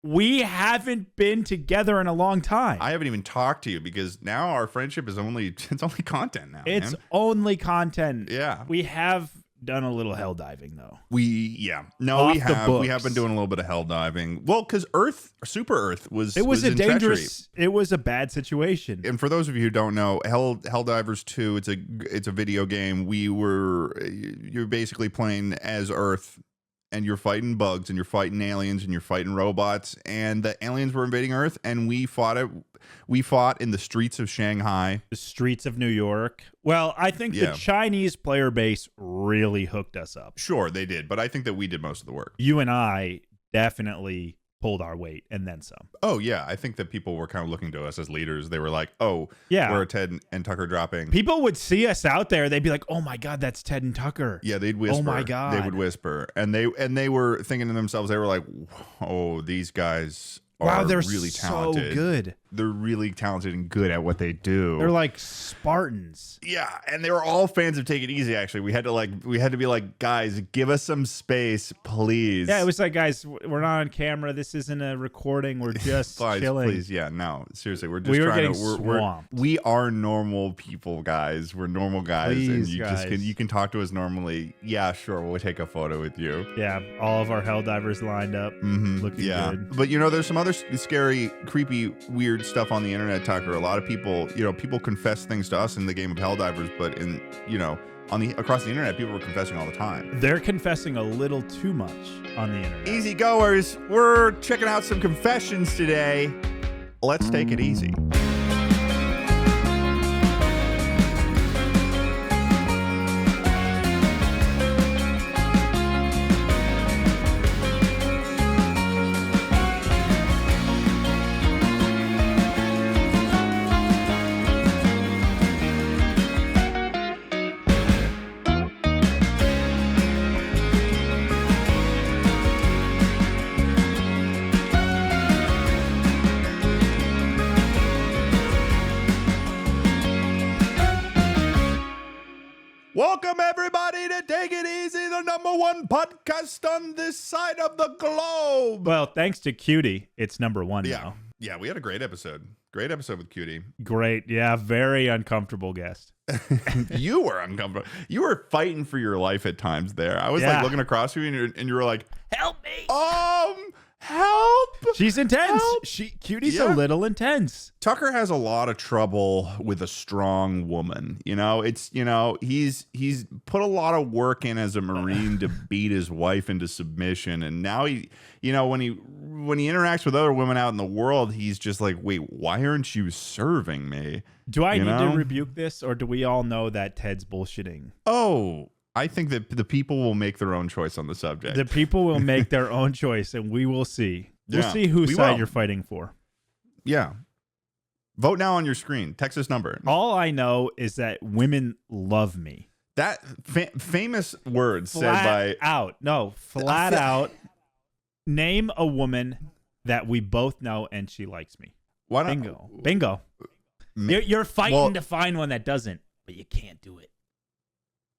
We haven't been together in a long time. I haven't even talked to you because now our friendship is only content now. It's man. only content. Yeah. We have done a little hell diving though. We have been doing a little bit of hell diving. Well, because Super Earth was a dangerous. treachery. It was a bad situation. And for those of you who don't know, Helldivers 2, it's a video game. You're basically playing as Earth, and you're fighting bugs, and you're fighting aliens, and you're fighting robots, and the aliens were invading Earth, and we fought it. We fought in the streets of Shanghai, the streets of New York. Well, I think the Chinese player base really hooked us up. Sure, they did, but I think that we did most of the work. You and I definitely pulled our weight and then some. Oh yeah, I think that people were kind of looking to us as leaders. They were like, "Oh, yeah, we're Ted and Tucker dropping." People would see us out there. They'd be like, "Oh my God, that's Ted and Tucker." Yeah, they'd whisper. Oh my God, they would whisper, and they were thinking to themselves, they were like, "Oh, these guys are they're really talented. So good. They're really talented and good at what they do. They're like Spartans." Yeah, and they were all fans of Take It Easy. Actually, we had to be like, guys, give us some space, please. Yeah, it was like, guys, we're not on camera. This isn't a recording. We're just chilling. Please, yeah, no, seriously, we're just trying to. We are normal people, guys. We're normal guys, please, and you can talk to us normally. Yeah, sure, we'll take a photo with you. Yeah, all of our Helldivers lined up, looking good. But there's some other scary, creepy, weird stuff on the internet, Tucker. A lot of people, people confess things to us in the game of Helldivers, but across the internet, people were confessing all the time. They're confessing a little too much on the internet. Easy goers, we're checking out some confessions today. Let's take it easy. Welcome, everybody, to Take It Easy, the #1 podcast on this side of the globe. Well, thanks to Cutie, it's #1 now. Yeah, we had a great episode. Great episode with Cutie. Great. Yeah, very uncomfortable guest. You were uncomfortable. You were fighting for your life at times there. I was like looking across you, and you were like, help me. Help! She's intense. Help. Cutie's a little intense. Tucker has a lot of trouble with a strong woman. He's put a lot of work in as a Marine to beat his wife into submission, and now when he interacts with other women out in the world, he's just like, wait, why aren't you serving me? Do I need to rebuke this, or do we all know that Ted's bullshitting? Oh, I think that the people will make their own choice on the subject. The people will make their own choice, and we will see. We'll see whose side you're fighting for. Yeah. Vote now on your screen. Text this number. All I know is that women love me. That famous words said by... Flat out. Name a woman that we both know and she likes me. Why not? Bingo. You're fighting to find one that doesn't, but you can't do it.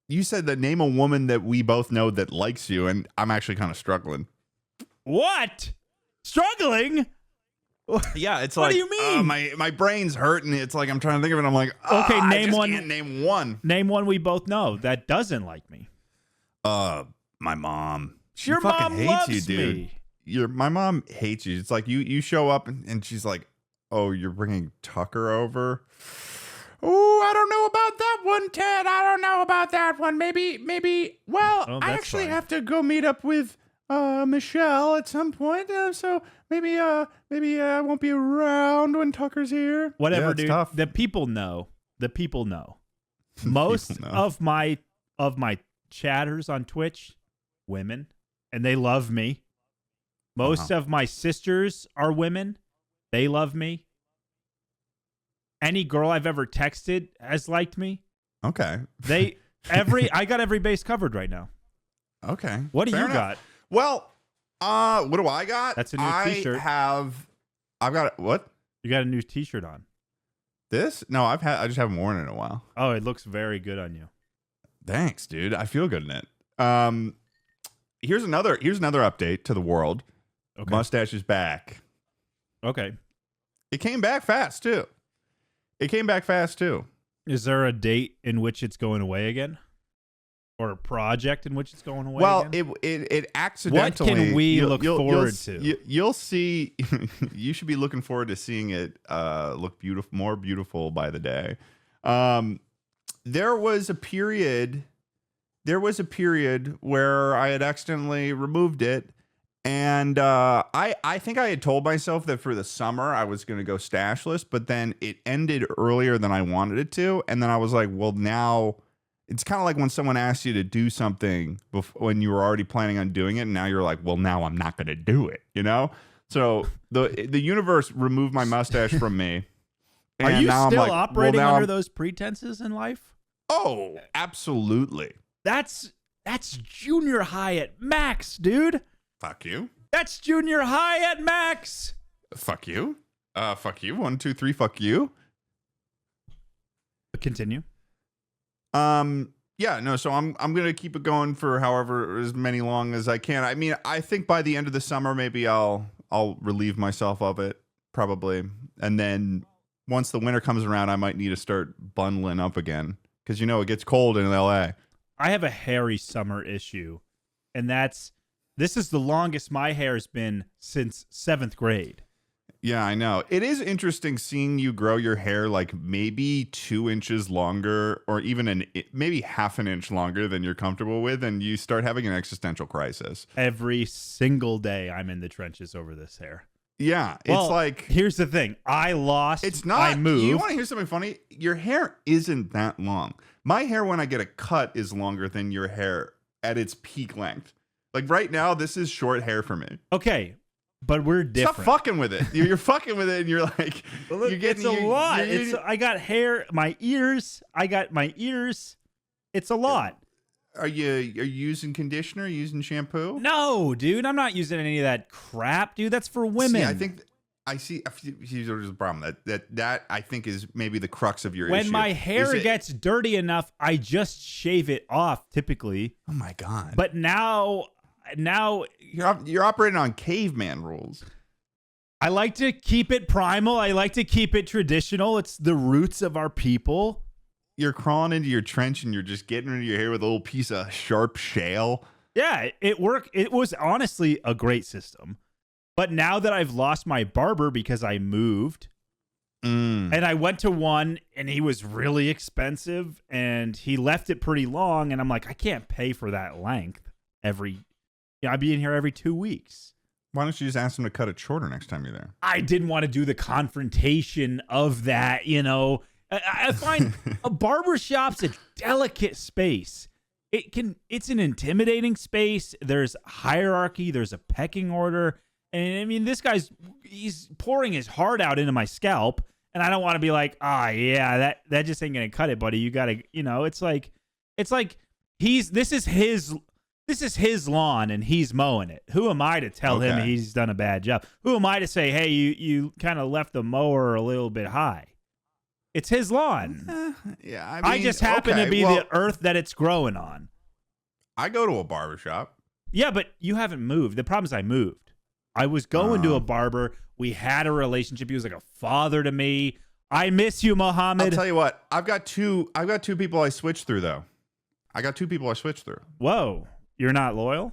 You said that name a woman that we both know that likes you, and I'm actually kind of struggling. What? Struggling? Yeah, it's what like... What do you mean? My brain's hurting. It's like I'm trying to think of it. I'm like, okay, name one. I can't name one. Name one we both know that doesn't like me. My mom. Your mom hates loves you, dude. me. My mom hates you. It's like you show up and she's like, oh, you're bringing Tucker over? Oh, I don't know about that one, Ted. I don't know about that one. Maybe. Well, I actually have to go meet up with Michelle at some point. So maybe I won't be around when Tucker's here. Whatever, dude. Tough. The people know. Most of my chatters on Twitch, women, and they love me. Most of my sisters are women. They love me. Any girl I've ever texted has liked me. Okay. I got every base covered right now. Okay. What do you got? Well, what do I got? That's a new t-shirt. I've got what? You got a new t-shirt on. This? No, I just haven't worn it in a while. Oh, it looks very good on you. Thanks, dude. I feel good in it. Here's another update to the world. Okay. Mustache is back. Okay. It came back fast too. Is there a date in which it's going away again? Or a project in which it's going away Well, again? it accidentally. What can we look forward to? You'll see. You should be looking forward to seeing it look beautiful, more beautiful by the day. There was a period where I had accidentally removed it, and I think I had told myself that for the summer I was going to go stashless, but then it ended earlier than I wanted it to, and then I was like, well, now. It's kind of like when someone asks you to do something when you were already planning on doing it, and now you're like, well, now I'm not going to do it, you know? So the universe removed my mustache from me. Are you still operating under those pretenses in life? Oh, absolutely. That's junior high at max, dude. Fuck you. That's junior high at max. Fuck you. Fuck you. 1, 2, 3. Fuck you. Continue. Yeah, no, so I'm gonna keep it going for however as many long as I can. I mean, I think by the end of the summer maybe I'll relieve myself of it, probably. And then once the winter comes around, I might need to start bundling up again. Because it gets cold in LA. I have a hairy summer issue, and this is the longest my hair's been since 7th grade. Yeah, I know. It is interesting seeing you grow your hair like maybe 2 inches longer, or even maybe half an inch longer than you're comfortable with, and you start having an existential crisis. Every single day I'm in the trenches over this hair. Yeah, well, it's like... Here's the thing. I moved. You want to hear something funny? Your hair isn't that long. My hair, when I get a cut, is longer than your hair at its peak length. Like right now, this is short hair for me. Okay. But we're different. Stop fucking with it. You're fucking with it, and you're like, well, look, it's a lot. I got hair, my ears. It's a lot. Are you using conditioner? Are you using shampoo? No, dude. I'm not using any of that crap, dude. That's for women. See, I think there's a problem. That I think is maybe the crux of your issue. When my hair gets dirty enough, I just shave it off. Typically. Oh my god. But now you're operating on caveman rules. I like to keep it primal. I like to keep it traditional. It's the roots of our people. You're crawling into your trench and you're just getting into your hair with a little piece of sharp shale. Yeah, it worked. It was honestly a great system. But now that I've lost my barber because I moved, and I went to one and he was really expensive and he left it pretty long, and I'm like, I can't pay for that length I'd be in here every 2 weeks. Why don't you just ask them to cut it shorter next time you're there? I didn't want to do the confrontation of that, I find a barbershop's a delicate space. It's an intimidating space. There's hierarchy. There's a pecking order. And I mean, he's pouring his heart out into my scalp. And I don't want to be like, yeah, that just ain't going to cut it, buddy. You got to, it's like this is his lawn and he's mowing it. Who am I to tell him he's done a bad job? Who am I to say, hey, you kind of left the mower a little bit high? It's his lawn. Yeah, I mean, I just happen to be the earth that it's growing on. I go to a barbershop. Yeah, but you haven't moved. The problem is I moved. I was going to a barber. We had a relationship. He was like a father to me. I miss you, Muhammad. I'll tell you what. I've got two people I switched through, though. Whoa. You're not loyal?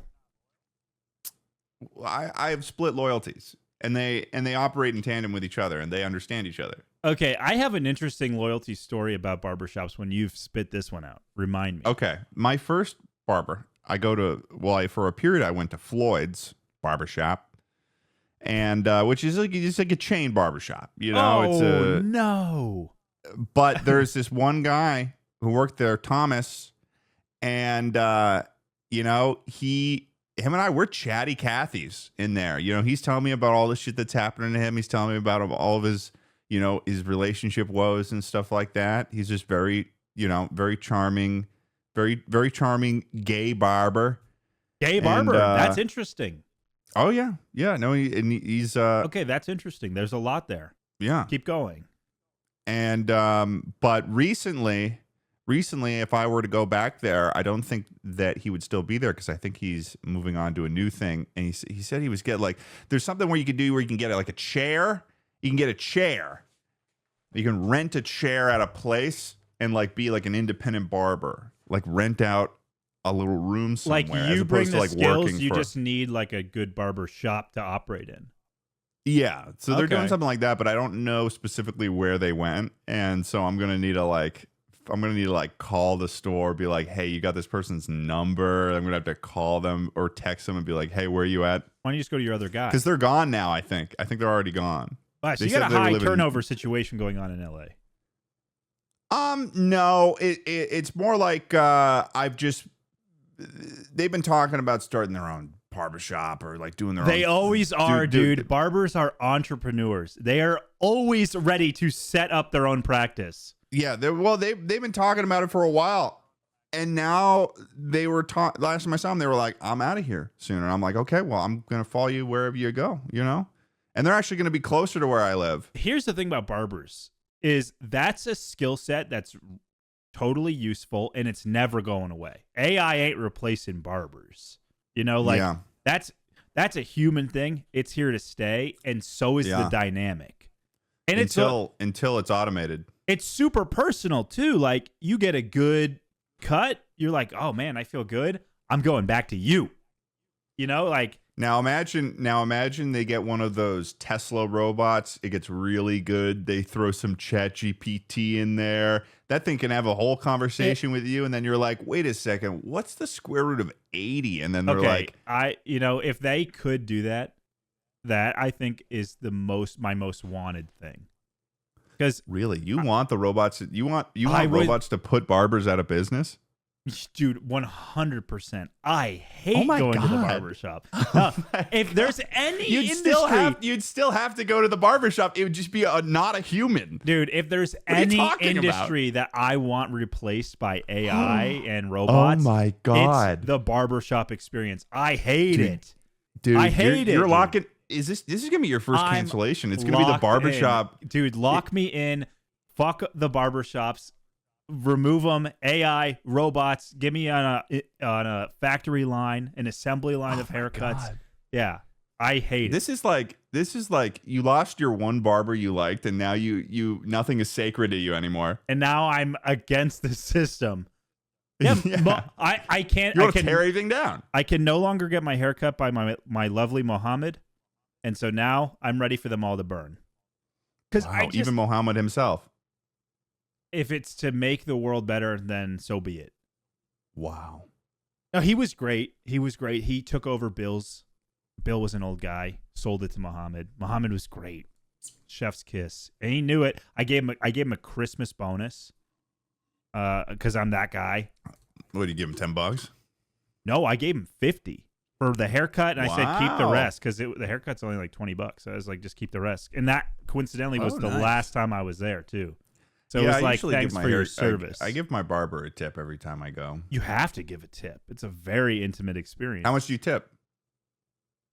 I have split loyalties, and they operate in tandem with each other, and they understand each other. Okay, I have an interesting loyalty story about barbershops when you've spit this one out. Remind me. Okay, my first barber, for a period I went to Floyd's barbershop, and which is like a chain barbershop. No. But there's this one guy who worked there, Thomas, and him and I, we're chatty Cathys in there. He's telling me about all the shit that's happening to him. He's telling me about all of his, his relationship woes and stuff like that. He's just very, very charming, very, very charming gay barber. That's interesting. Oh yeah. Yeah. No, he's okay. That's interesting. There's a lot there. Yeah. Keep going. And, but recently recently, if I were to go back there, I don't think that he would still be there because I think he's moving on to a new thing. And he said he was getting like, there's something where you can do where you can get like a chair. You can get a chair. You can rent a chair at a place and like be like an independent barber, like rent out a little room somewhere. Like you bring the like skills, you just need like a good barber shop to operate in. Yeah, so they're doing Okay. something like that, but I don't know specifically where they went, and so I'm gonna need to like call the store, be like, hey, you got this person's number. I'm gonna have to call them or text them and be like, hey, where are you at? Why don't you just go to your other guy? Because they're gone now. I think they're already gone. Wow, so They you got said a they were high living- turnover situation going on in LA. No, it's more like they've been talking about starting their own barbershop or like doing their own. They always are, dude. Barbers are entrepreneurs. They are always ready to set up their own practice. Yeah, they've been talking about it for a while, and now they were last time I saw them, they were like, "I'm out of here soon," and I'm like, "Okay, well, I'm gonna follow you wherever you go," you know. And they're actually gonna be closer to where I live. Here's the thing about barbers: is that's a skill set that's totally useful and it's never going away. AI ain't replacing barbers. You know, like Yeah. that's a human thing. It's here to stay, and so is the dynamic. And until it's automated. It's super personal too. Like you get a good cut, you're like, oh man, I feel good. I'm going back to you. You know, like Now imagine they get one of those Tesla robots. It gets really good. They throw some Chat GPT in there. That thing can have a whole conversation with you, and then you're like, wait a second, what's the square root of 80? And then they're like, if they could do that I think is my most wanted thing. Because really, you want robots to put barbers out of business? Dude, 100%. I hate going to the barbershop. If there's any you'd still have to go to the barbershop. It would just be not a human. Dude, if there's any industry that I want replaced by AI and robots, oh my God, it's the barbershop experience. I hate it. Dude, I hate it. You're locking. This is gonna be your first cancellation. It's gonna be the barbershop. Dude, lock me in. Fuck the barbershops. Remove them. AI, robots. Give me on a factory line, an assembly line of haircuts. God. Yeah, I hate it. This is like you lost your one barber you liked, and now you nothing is sacred to you anymore. And now I'm against the system. Yeah. I can't. You want to tear everything down. I can no longer get my haircut by my lovely Mohammed, and so now I'm ready for them all to burn. Because even Mohammed himself. If it's to make the world better, then so be it. Wow. No, he was great. He took over Bill's. Bill was an old guy. Sold it to Muhammad. Muhammad was great. Chef's kiss, and he knew it. I gave him a Christmas bonus. Because I'm that guy. What did you give him? $10? No, I gave him 50 for the haircut, and I said keep the rest because the haircut's only like $20. So I was like, just keep the rest, and that coincidentally was the last time I was there too. So it was like, thanks for your service. I give my barber a tip every time I go. You have to give a tip. It's a very intimate experience. How much do you tip?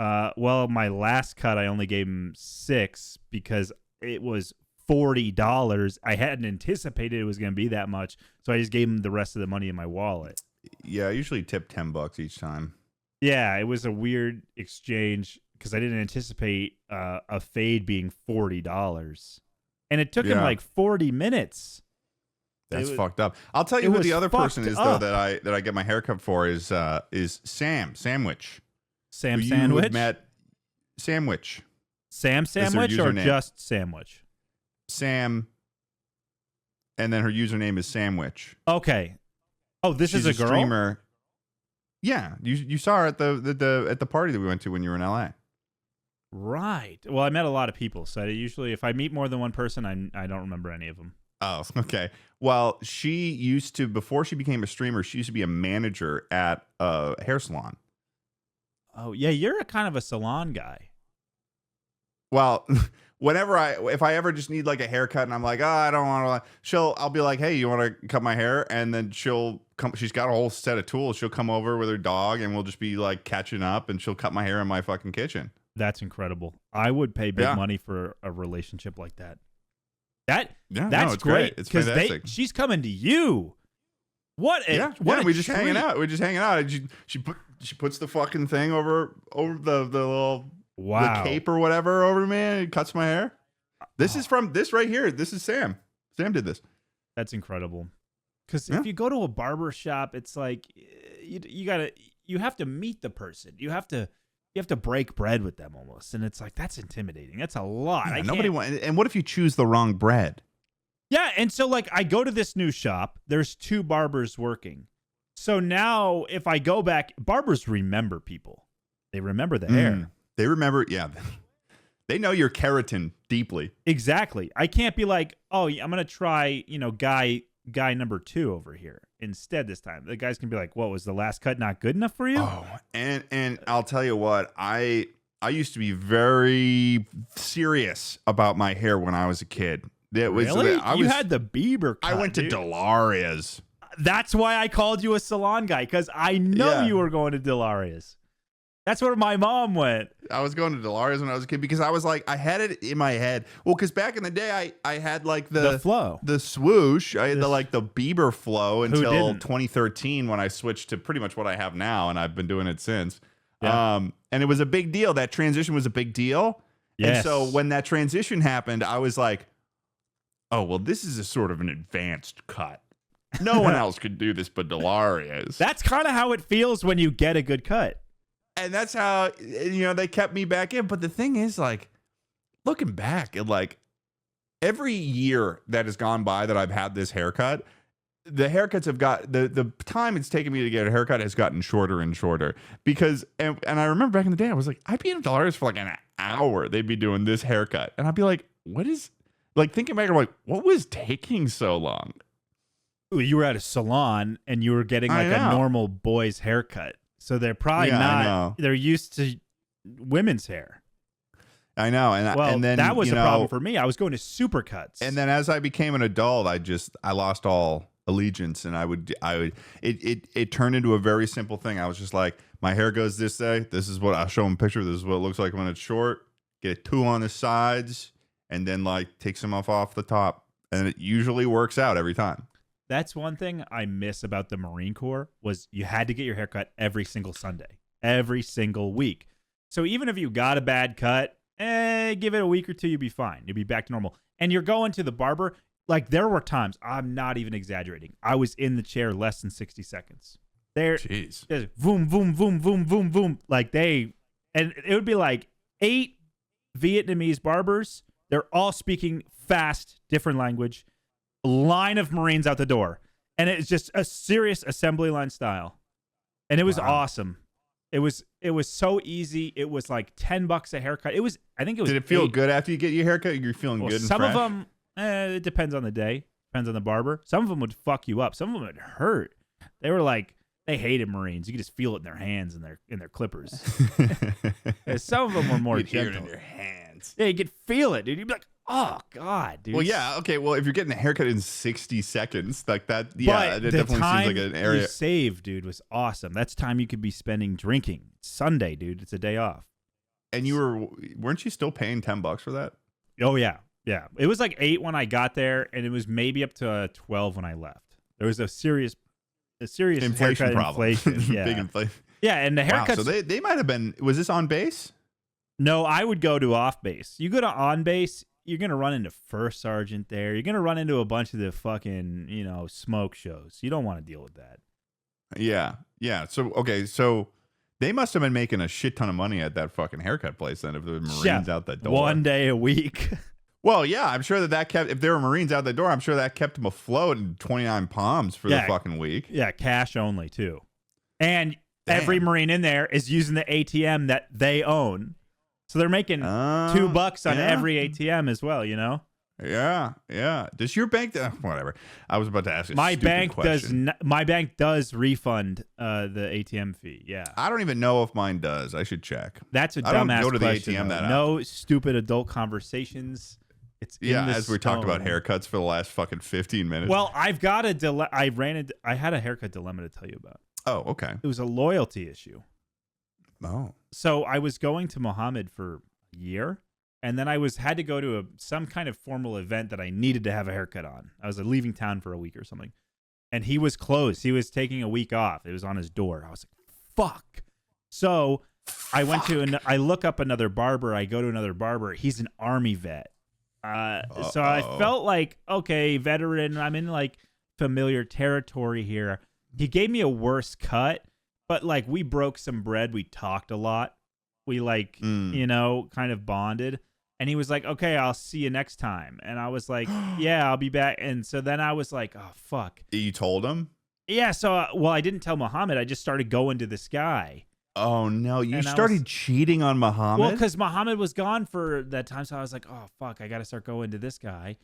Well, my last cut, I only gave him $6 because it was $40. I hadn't anticipated it was going to be that much, so I just gave him the rest of the money in my wallet. Yeah, I usually tip $10 each time. Yeah, it was a weird exchange because I didn't anticipate a fade being $40. And it took him like 40 minutes. That's fucked up. I'll tell you who the other person is though that I get my haircut for is Sam Sandwich. Sam Sandwich? Sandwich. Sam Sandwich or just Sandwich? Sam. And then her username is Sandwich. Okay. Oh, this is a girl? Streamer. Yeah, you saw her at the party that we went to when you were in LA. Right. Well, I met a lot of people, so usually if I meet more than one person, I don't remember any of them. Oh, okay. Well, she used to, before she became a streamer, she used to be a manager at a hair salon. Oh, yeah, you're a kind of a salon guy. Well, if I ever just need like a haircut and I'm like, oh, I don't want to, I'll be like, hey, you want to cut my hair? And then she's got a whole set of tools. She'll come over with her dog and we'll just be like catching up and she'll cut my hair in my fucking kitchen. That's incredible. I would pay big money for a relationship like that. That's great. It's fantastic. She's coming to you. What? Yeah, we just hanging out. We're just hanging out. And she puts the fucking thing over the little the cape or whatever over me, and it cuts my hair. This is from this right here. This is Sam. Sam did this. That's incredible. Because if you go to a barber shop, it's like you have to meet the person. You have to break bread with them almost, and it's like that's intimidating. That's a lot. Yeah, nobody wants. And what if you choose the wrong bread? Yeah, and so like I go to this new shop. There's 2 barbers working. So now if I go back, barbers remember people. They remember the hair. They remember. Yeah, they know your keratin deeply. Exactly. I can't be like, oh, I'm gonna try, guy number 2 over here instead this time. The guys can be like, what, was the last cut not good enough for you? Oh, and I'll tell you what, I used to be very serious about my hair when I was a kid. Really? You had the Bieber cut, I went to Delaria's. That's why I called you a salon guy, because I know you were going to Delaria's. That's where my mom went. I was going to Delaria's when I was a kid because I was like, I had it in my head. Well, because back in the day, I had like the flow, the swoosh. I had the Bieber flow until 2013 when I switched to pretty much what I have now, and I've been doing it since. Yeah. And it was a big deal. That transition was a big deal. Yes. And so when that transition happened, I was like, oh, well, this is a sort of an advanced cut. No one else could do this but Delaria's. That's kind of how it feels when you get a good cut. And that's how, they kept me back in. But the thing is, like, looking back at, like, every year that has gone by that I've had this haircut, the haircuts have got, the time it's taken me to get a haircut has gotten shorter and shorter. Because, and I remember back in the day, I was like, I'd be in Delaria's for like an hour. They'd be doing this haircut. And I'd be like, what is, like, thinking back, I'm like, what was taking so long? You were at a salon and you were getting like a normal boy's haircut. So they're probably not, they're used to women's hair. I know. And then that was a problem for me. I was going to Supercuts. And then as I became an adult, I lost all allegiance, and it turned into a very simple thing. I was just like, my hair goes this way. This is what I'll show them a picture. This is what it looks like when it's short. Get 2 on the sides and then like take some off the top. And it usually works out every time. That's one thing I miss about the Marine Corps was you had to get your hair cut every single Sunday, every single week. So even if you got a bad cut, give it a week or 2, you'll be fine. You'll be back to normal. And you're going to the barber. Like there were times, I'm not even exaggerating, I was in the chair less than 60 seconds. Jeez. There's boom, boom, boom, boom, boom, boom. Like and it would be like 8 Vietnamese barbers. They're all speaking fast, different language. Line of Marines out the door, and it's just a serious assembly line style, and it was awesome. It was so easy. It was like $10 a haircut. I think it was. Did it feel good after you get your haircut? You're feeling good. And some fresh? Of them, it depends on the day, depends on the barber. Some of them would fuck you up. Some of them would hurt. They were like they hated Marines. You could just feel it in their hands and their clippers. Some of them were more gentle. Hear it in your hands. Yeah, you could feel it, dude. You'd be like, oh God, dude. Well, yeah, okay. Well, if you're getting a haircut in 60 seconds, like that, yeah, it definitely seems like an area. You saved, dude, was awesome. That's time you could be spending drinking. It's Sunday, dude. It's a day off. And weren't you still paying $10 for that? Oh yeah, yeah. It was like 8 when I got there, and it was maybe up to 12 when I left. There was a serious inflation problem. Yeah. Big inflation. Yeah, and the haircuts. Wow, so they might have been. Was this on base? No, I would go to off base. You go to on base, you're gonna run into First Sergeant there. You're gonna run into a bunch of the fucking smoke shows. You don't want to deal with that. Yeah. So okay, so they must have been making a shit ton of money at that fucking haircut place then if there were Marines out the door. 1 day a week. Well, yeah, I'm sure that kept, if there were Marines out the door, I'm sure that kept them afloat in 29 Palms for the fucking week. Yeah, cash only too. And every Marine in there is using the ATM that they own. So they're making $2 on every ATM as well, Yeah. Does your bank? Whatever. I was about to ask. My bank does refund the ATM fee. Yeah. I don't even know if mine does. I should check. That's a dumbass question. I don't go to the ATM that No stupid adult conversations. It's as we talked about haircuts for the last fucking 15 minutes. Well, I've got I had a haircut dilemma to tell you about. Oh, okay. It was a loyalty issue. Oh. So I was going to Mohammed for a year. And then I had to go to some kind of formal event that I needed to have a haircut on. I was leaving town for a week or something. and he was closed. He was taking a week off. It was on his door. I was like, fuck. So I went to I look up another barber. I go to another barber. He's an Army vet. So I felt like, okay, veteran. I'm in like familiar territory here. He gave me a worse cut, but like we broke some bread. We talked a lot. We like, you know, kind of bonded. And he was like, okay, I'll see you next time. And I was like, yeah, I'll be back. And so then I was like, oh, fuck. You told him? Yeah. So, well, I didn't tell Muhammad. I just started going to this guy. Oh, no. You started cheating on Muhammad? Well, because Muhammad was gone for that time. So I was like, oh, fuck, I got to start going to this guy.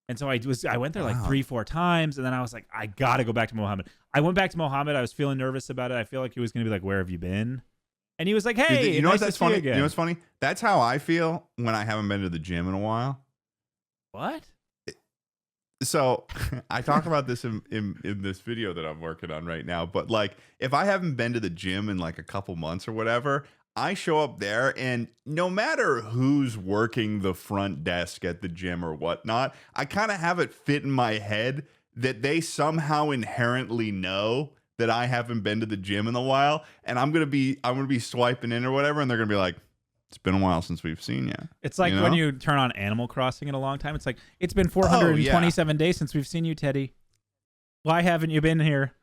And so I went there like 3-4 times. And then I was like, I got to go back to Muhammad. I went back to Muhammad. I was feeling nervous about it. I feel like he was going to be like, where have you been? And he was like, hey, dude, you know nice what's funny? You know what's funny? That's how I feel when I haven't been to the gym in a while. What? So I talk about this in this video that I'm working on right now. But like, if I haven't been to the gym in like a couple months or whatever, I show up there and no matter who's working the front desk at the gym or whatnot, I kind of have it fit in my head that they somehow inherently know that I haven't been to the gym in a while, and I'm gonna be swiping in or whatever, and they're gonna be like, "It's been a while since we've seen you." It's like when you turn on Animal Crossing in a long time. It's like it's been 427 days since we've seen you, Teddy. Why haven't you been here?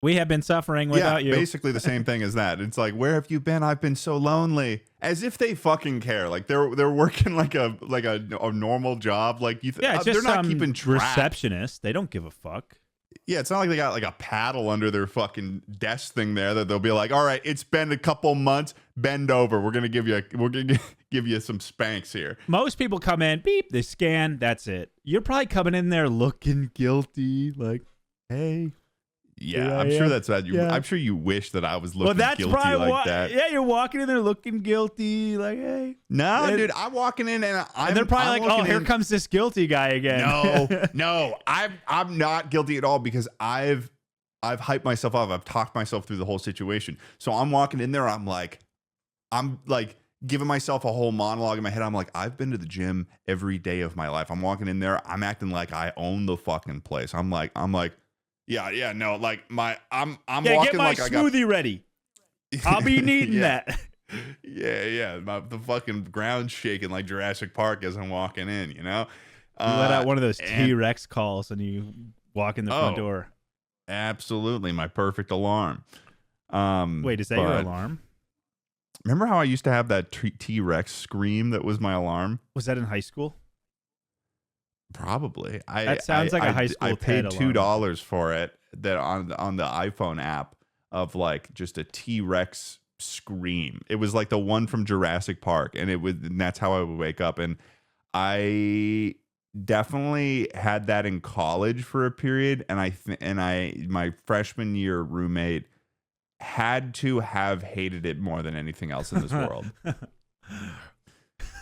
We have been suffering without you. Basically the same thing as that. It's like, where have you been? I've been so lonely. As if they fucking care. Like they're working like a normal job. Like it's just they're not keeping track. Receptionist. They don't give a fuck. Yeah, it's not like they got like a paddle under their fucking desk thing there that they'll be like, all right, it's been a couple months, bend over. We're gonna give you some spanks here. Most people come in, beep, they scan, that's it. You're probably coming in there looking guilty, like, hey. Yeah, I'm sure that's bad. I'm sure you wish that I was looking guilty like that. Yeah, you're walking in there looking guilty, like, hey. No, dude, I'm walking in and they're probably like, oh, here comes this guilty guy again. No, I'm not guilty at all because I've hyped myself up. I've talked myself through the whole situation. So I'm walking in there. I'm like giving myself a whole monologue in my head. I'm like, I've been to the gym every day of my life. I'm walking in there. I'm acting like I own the fucking place. I'm like. Yeah, no, like I'm walking get my like smoothie ready. I'll be needing that. Yeah. The fucking ground's shaking like Jurassic Park as I'm walking in, you know? You let out one of those T-Rex calls and you walk in the front door. Absolutely, my perfect alarm. Wait, is that your alarm? Remember how I used to have that T-Rex scream that was my alarm? Was that in high school? Probably. That sounds like a high school. I paid $2 for it that on the iPhone app of like just a T-Rex scream. It was like the one from Jurassic Park, and that's how I would wake up. And I definitely had that in college for a period, and my freshman year roommate had to have hated it more than anything else in this world.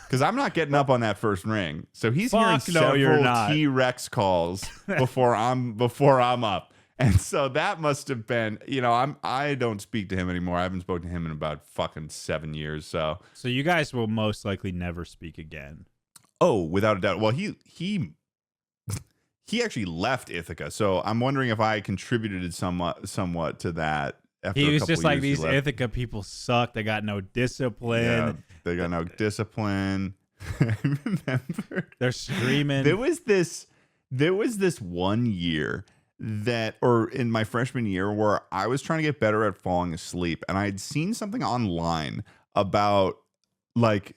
Because I'm not getting up on that first ring, so he's hearing several T-Rex calls before I'm up, and so that must have been, I don't speak to him anymore. I haven't spoken to him in about fucking 7 years. So you guys will most likely never speak again. Oh, without a doubt. Well, he actually left Ithaca, so I'm wondering if I contributed somewhat to that. He was just like, these Ithaca people suck. They got no discipline. Yeah, they got no discipline. I remember. They're screaming. There was this one year or in my freshman year where I was trying to get better at falling asleep. And I had seen something online about like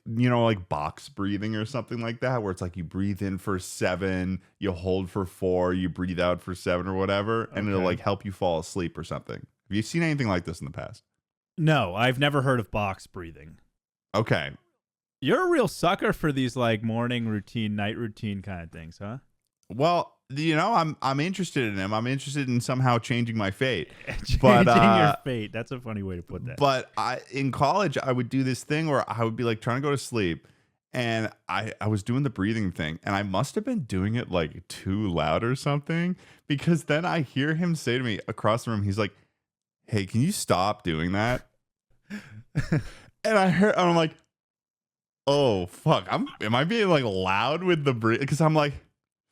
box breathing or something like that, where it's like you breathe in for 7, you hold for 4, you breathe out for 7 or whatever. And it'll like help you fall asleep or something. Have you seen anything like this in the past? No, I've never heard of box breathing. Okay. You're a real sucker for these like morning routine, night routine kind of things, huh? Well, I'm interested in them. I'm interested in somehow changing my fate. Changing your fate. That's a funny way to put that. But in college, I would do this thing where I would be like trying to go to sleep, and I was doing the breathing thing, and I must have been doing it like too loud or something, because then I hear him say to me across the room, he's like, hey, can you stop doing that? And I'm like, oh, fuck. Am I being like loud with the breath? Because I'm like,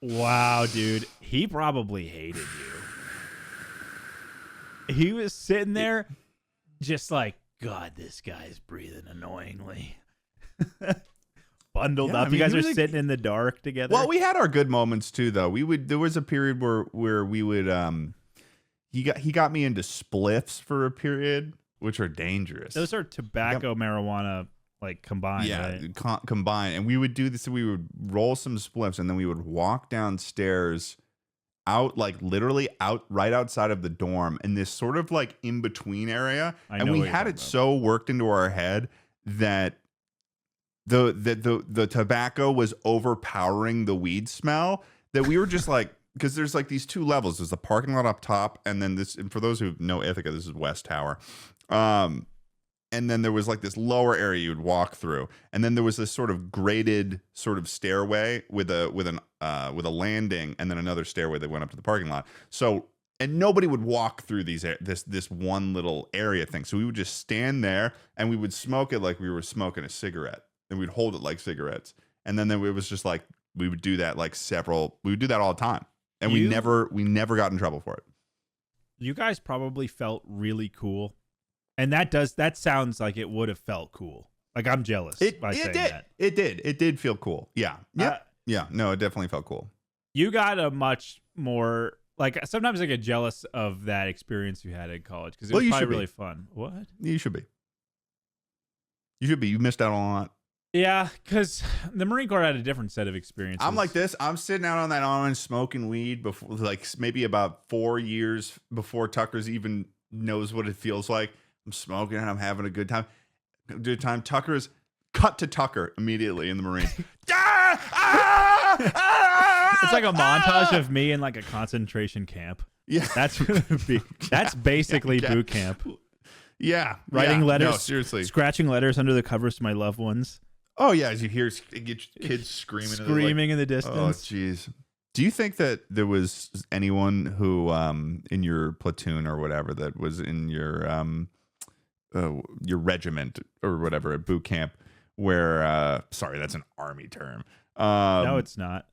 wow, dude. He probably hated you. he was sitting there just like, God, this guy's breathing annoyingly. Bundled up. You guys are sitting in the dark together. Well, we had our good moments too, though. There was a period where we would he got me into spliffs for a period, which are dangerous. Those are tobacco, marijuana, like combined. Yeah, right? Combined. And we would do this. We would roll some spliffs, and then we would walk downstairs, out like literally out right outside of the dorm, in this sort of like in between area. And we had it so worked into our head that the tobacco was overpowering the weed smell, that we were just like, because there's like these two levels. There's the parking lot up top, and then this, and for those who know Ithaca, this is West Tower. And then there was like this lower area you would walk through, and then there was this sort of graded sort of stairway with a landing, and then another stairway that went up to the parking lot. So, and nobody would walk through this one little area thing. So we would just stand there, and we would smoke it like we were smoking a cigarette, and we'd hold it like cigarettes. And then it was just like we would do that we would do that all the time, and we never got in trouble for it. You guys probably felt really cool. And that sounds like it would have felt cool. Like, I'm jealous by saying that. It did feel cool. Yeah. Yeah. No, it definitely felt cool. You got a much more, like, sometimes I get jealous of that experience you had in college because it was probably really fun. What? You should be. You missed out on a lot. Yeah, because the Marine Corps had a different set of experiences. I'm like this. I'm sitting out on that island smoking weed before, like, maybe about 4 years before Tucker's even knows what it feels like. I'm smoking and I'm having a good time. Tucker's cut to Tucker immediately in the Marines. It's like a montage of me in like a concentration camp. Yeah, that's basically boot camp. Yeah, writing letters. No, seriously, scratching letters under the covers to my loved ones. Oh yeah, as you hear kids screaming in the distance. Oh jeez. Do you think that there was anyone who in your platoon or whatever that was in your regiment or whatever at boot camp where sorry, that's an army term. No, it's not.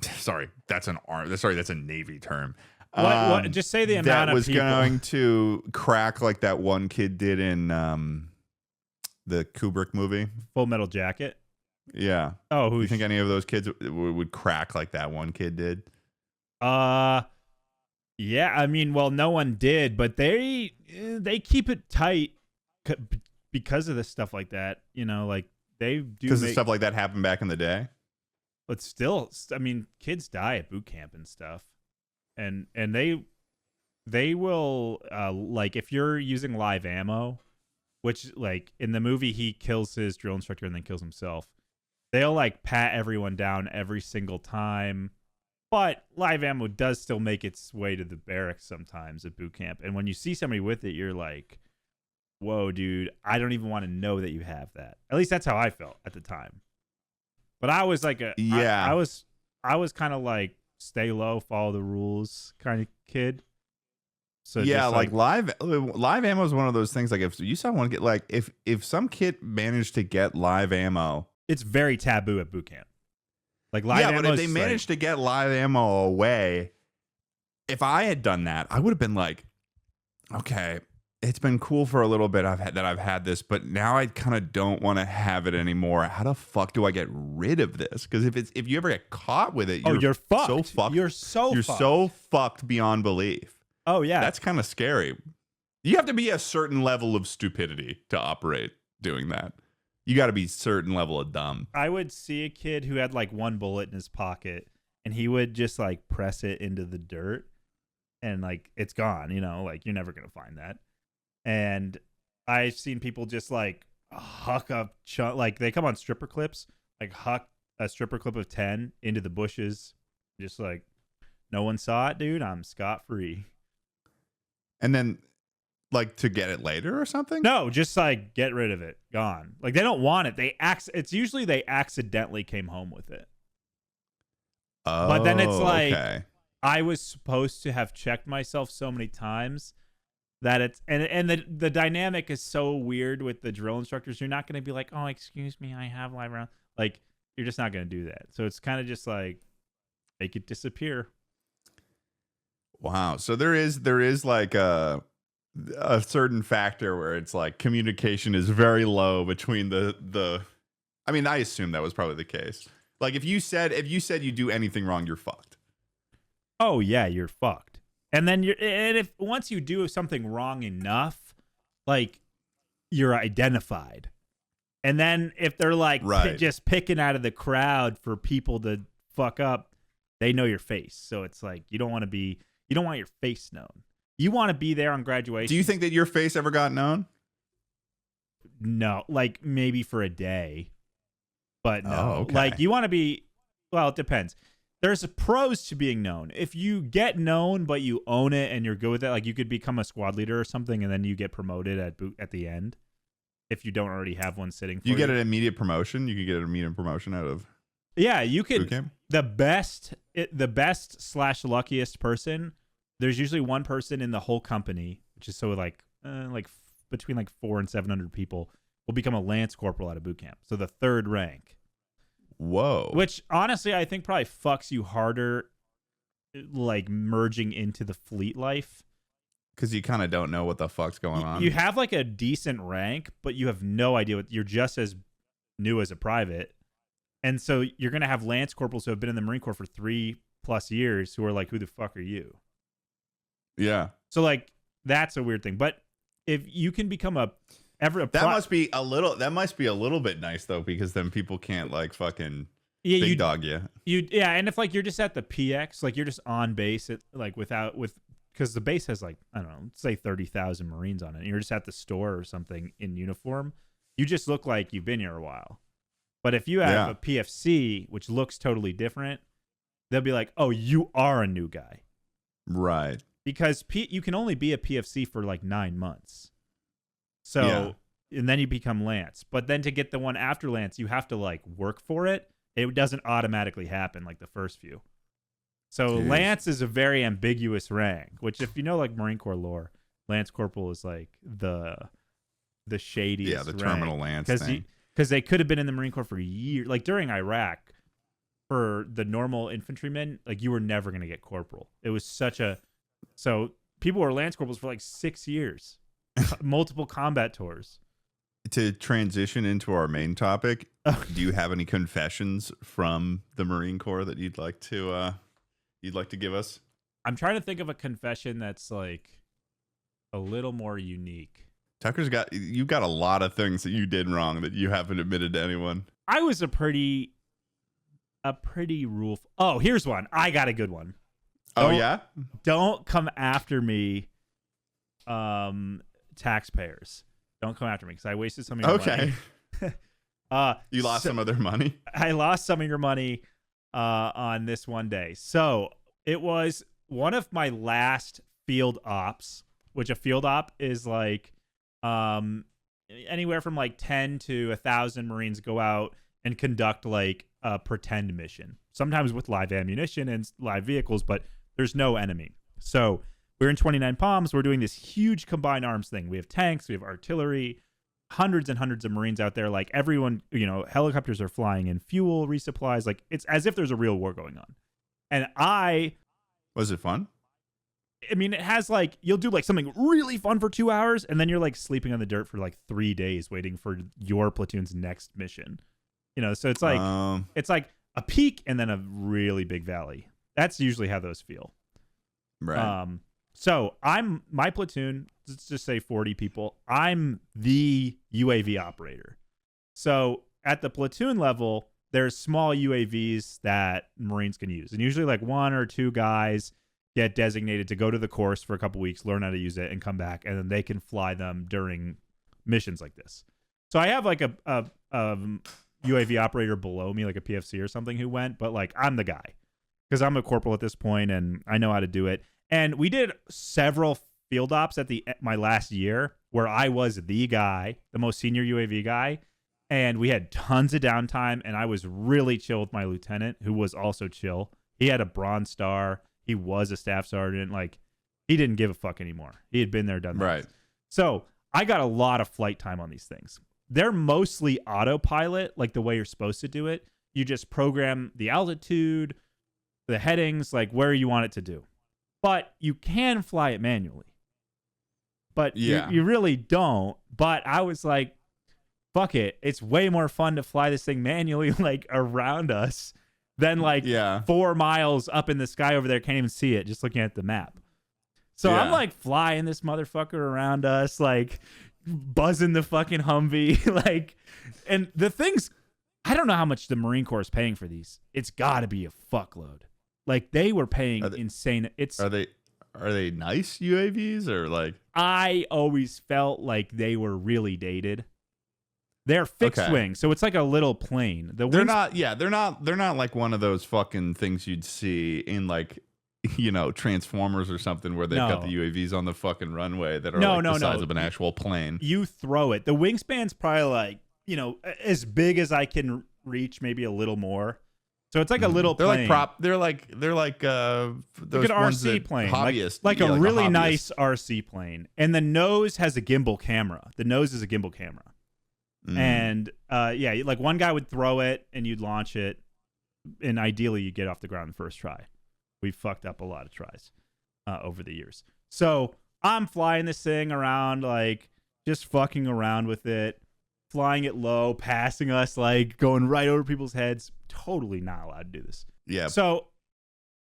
Sorry, that's a Navy term. What? Just say the amount of people that was going to crack like that one kid did in the Kubrick movie, Full Metal Jacket. Yeah. Oh, do you think any of those kids would crack like that one kid did? Yeah. I mean, well, no one did, but they keep it tight because of this stuff like that. You know, like they do because stuff like that happened back in the day. But still, I mean, kids die at boot camp and stuff, and they will like if you're using live ammo, which like in the movie he kills his drill instructor and then kills himself. They'll like pat everyone down every single time, but live ammo does still make its way to the barracks sometimes at boot camp. And when you see somebody with it, you're like, "Whoa, dude! I don't even want to know that you have that." At least that's how I felt at the time. But I was like I was kind of like stay low, follow the rules kind of kid. So yeah, like live ammo is one of those things. Like if you saw one get like if some kid managed to get live ammo. It's very taboo at boot camp. Like live ammo. Yeah, but if they managed to get live ammo away, if I had done that, I would have been like, okay, it's been cool for a little bit. I've had this, but now I kind of don't want to have it anymore. How the fuck do I get rid of this? Because if you ever get caught with it, you're fucked. So fucked. You're so fucked beyond belief. Oh yeah, that's kind of scary. You have to be a certain level of stupidity to operate doing that. You got to be a certain level of dumb. I would see a kid who had like one bullet in his pocket and he would just like press it into the dirt and like it's gone, you know, like you're never going to find that. And I've seen people just like huck up, like they come on stripper clips, like huck a stripper clip of 10 into the bushes. Just like no one saw it, dude. I'm scot-free. And then like to get it later or something? No, just like get rid of it. Gone. Like they don't want it. It's usually they accidentally came home with it. Oh, but then it's like okay. I was supposed to have checked myself so many times that it's and the dynamic is so weird with the drill instructors. You're not going to be like, "Oh, excuse me, I have live round." Like you're just not going to do that. So it's kind of just like make it disappear. Wow. So there is like a certain factor where it's like communication is very low between the I mean, I assume that was probably the case. Like if you said you do anything wrong, you're fucked. Oh yeah, you're fucked. And then if once you do something wrong enough, like you're identified. And then if they're like Right. just picking out of the crowd for people to fuck up, they know your face. So it's like you don't want your face known. You want to be there on graduation. Do you think that your face ever got known? No, like maybe for a day. But no. Oh, okay. Like you want to be, well, it depends. There's pros to being known. If you get known but you own it and you're good with it, like you could become a squad leader or something and then you get promoted at the end. If you don't already have one sitting for you. You get an immediate promotion. You could get an immediate promotion out of Yeah, you could. boot camp? The best / luckiest person, there's usually one person in the whole company, which is so like between like 400 and 700 people, will become a lance corporal out of boot camp. So the third rank. Whoa. Which honestly, I think probably fucks you harder, like merging into the fleet life. Because you kind of don't know what the fuck's going on. You have like a decent rank, but you have no idea you're just as new as a private. And so you're going to have lance corporals who have been in the Marine Corps for 3+ years who are like, who the fuck are you? Yeah. So like, that's a weird thing. But if you can become that must be a little bit nice though, because then people can't like fucking big dog you. Yeah. And if like, you're just at the PX, like you're just on base at like because the base has like, I don't know, say 30,000 Marines on it. And you're just at the store or something in uniform. You just look like you've been here a while. But if you have a PFC, which looks totally different, they'll be like, oh, you are a new guy. Right. Because you can only be a PFC for like 9 months. So, and then you become Lance. But then to get the one after Lance, you have to like work for it. It doesn't automatically happen like the first few. So Jeez. Lance is a very ambiguous rank, which if you know like Marine Corps lore, Lance Corporal is like the shadiest. Yeah, the terminal Lance thing. Because they could have been in the Marine Corps for years. Like during Iraq, for the normal infantrymen, like you were never going to get corporal. It was so people were Lance Corporals for like 6 years, multiple combat tours. To transition into our main topic, do you have any confessions from the Marine Corps that you'd like to give us? I'm trying to think of a confession that's like a little more unique. You've got a lot of things that you did wrong that you haven't admitted to anyone. I was a pretty rule. Oh, here's one. I got a good one. Don't come after me, taxpayers. Don't come after me because I wasted some of your money. Okay. You lost some of their money? I lost some of your money on this one day. So it was one of my last field ops, which a field op is like anywhere from like 10 to 1,000 Marines go out and conduct like a pretend mission, sometimes with live ammunition and live vehicles, but there's no enemy. So we're in 29 Palms. We're doing this huge combined arms thing. We have tanks, we have artillery, hundreds and hundreds of Marines out there. Like everyone, helicopters are flying in, fuel, resupplies. Like it's as if there's a real war going on. And was it fun? I mean, it has like, you'll do like something really fun for 2 hours and then you're like sleeping on the dirt for like 3 days waiting for your platoon's next mission. So it's like a peak and then a really big valley. That's usually how those feel. Right. So my platoon, let's just say 40 people. I'm the UAV operator. So at the platoon level, there's small UAVs that Marines can use. And usually like 1 or 2 guys get designated to go to the course for a couple weeks, learn how to use it and come back. And then they can fly them during missions like this. So I have like a UAV operator below me, like a PFC or something who went, but like I'm the guy because I'm a corporal at this point and I know how to do it. And we did several field ops at my last year where I was the guy, the most senior UAV guy. And we had tons of downtime and I was really chill with my lieutenant who was also chill. He had a Bronze Star. He was a staff sergeant. Like he didn't give a fuck anymore. He had been there, done that. Right. So I got a lot of flight time on these things. They're mostly autopilot, like the way you're supposed to do it. You just program the altitude, the headings, like where you want it to do. but you can fly it manually. But Yeah. you really don't. But I was like, fuck it. It's way more fun to fly this thing manually, like around us, than like 4 miles up in the sky over there. Can't even see it, just looking at the map. So I'm like flying this motherfucker around us, like buzzing the fucking Humvee, like, and the things, I don't know how much the Marine Corps is paying for these. It's got to be a fuckload. Like they were paying insane. Are they nice UAVs or like? I always felt like they were really dated. They're fixed wing, so it's like a little plane. They're not like one of those fucking things you'd see in like, Transformers or something where they've got the UAVs on the fucking runway that are the size of an actual plane. You throw it. The wingspan's probably like, as big as I can reach, maybe a little more. So it's like a little plane. They're like those like an ones RC plane, hobbyists, like a really nice RC plane. And the nose has a gimbal camera. The nose is a gimbal camera. And like one guy would throw it and you'd launch it, and ideally you get off the ground the first try. We fucked up a lot of tries over the years. So I'm flying this thing around, like just fucking around with it, flying it low, passing us, like going right over people's heads. Totally not allowed to do this. Yeah. So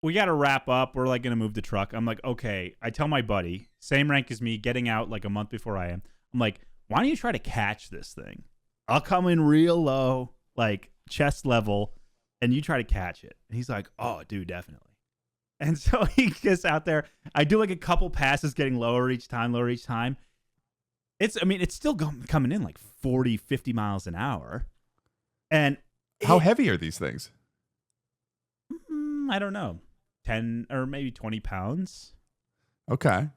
we got to wrap up. We're like going to move the truck. I'm like, okay. I tell my buddy, same rank as me, getting out like a month before I am. I'm like, why don't you try to catch this thing? I'll come in real low, like chest level, and you try to catch it. And he's like, oh, dude, definitely. And so he gets out there. I do like a couple passes getting lower each time. It's still coming in like 40, 50 miles an hour. And how heavy are these things? I don't know. 10 or maybe 20 pounds. Okay.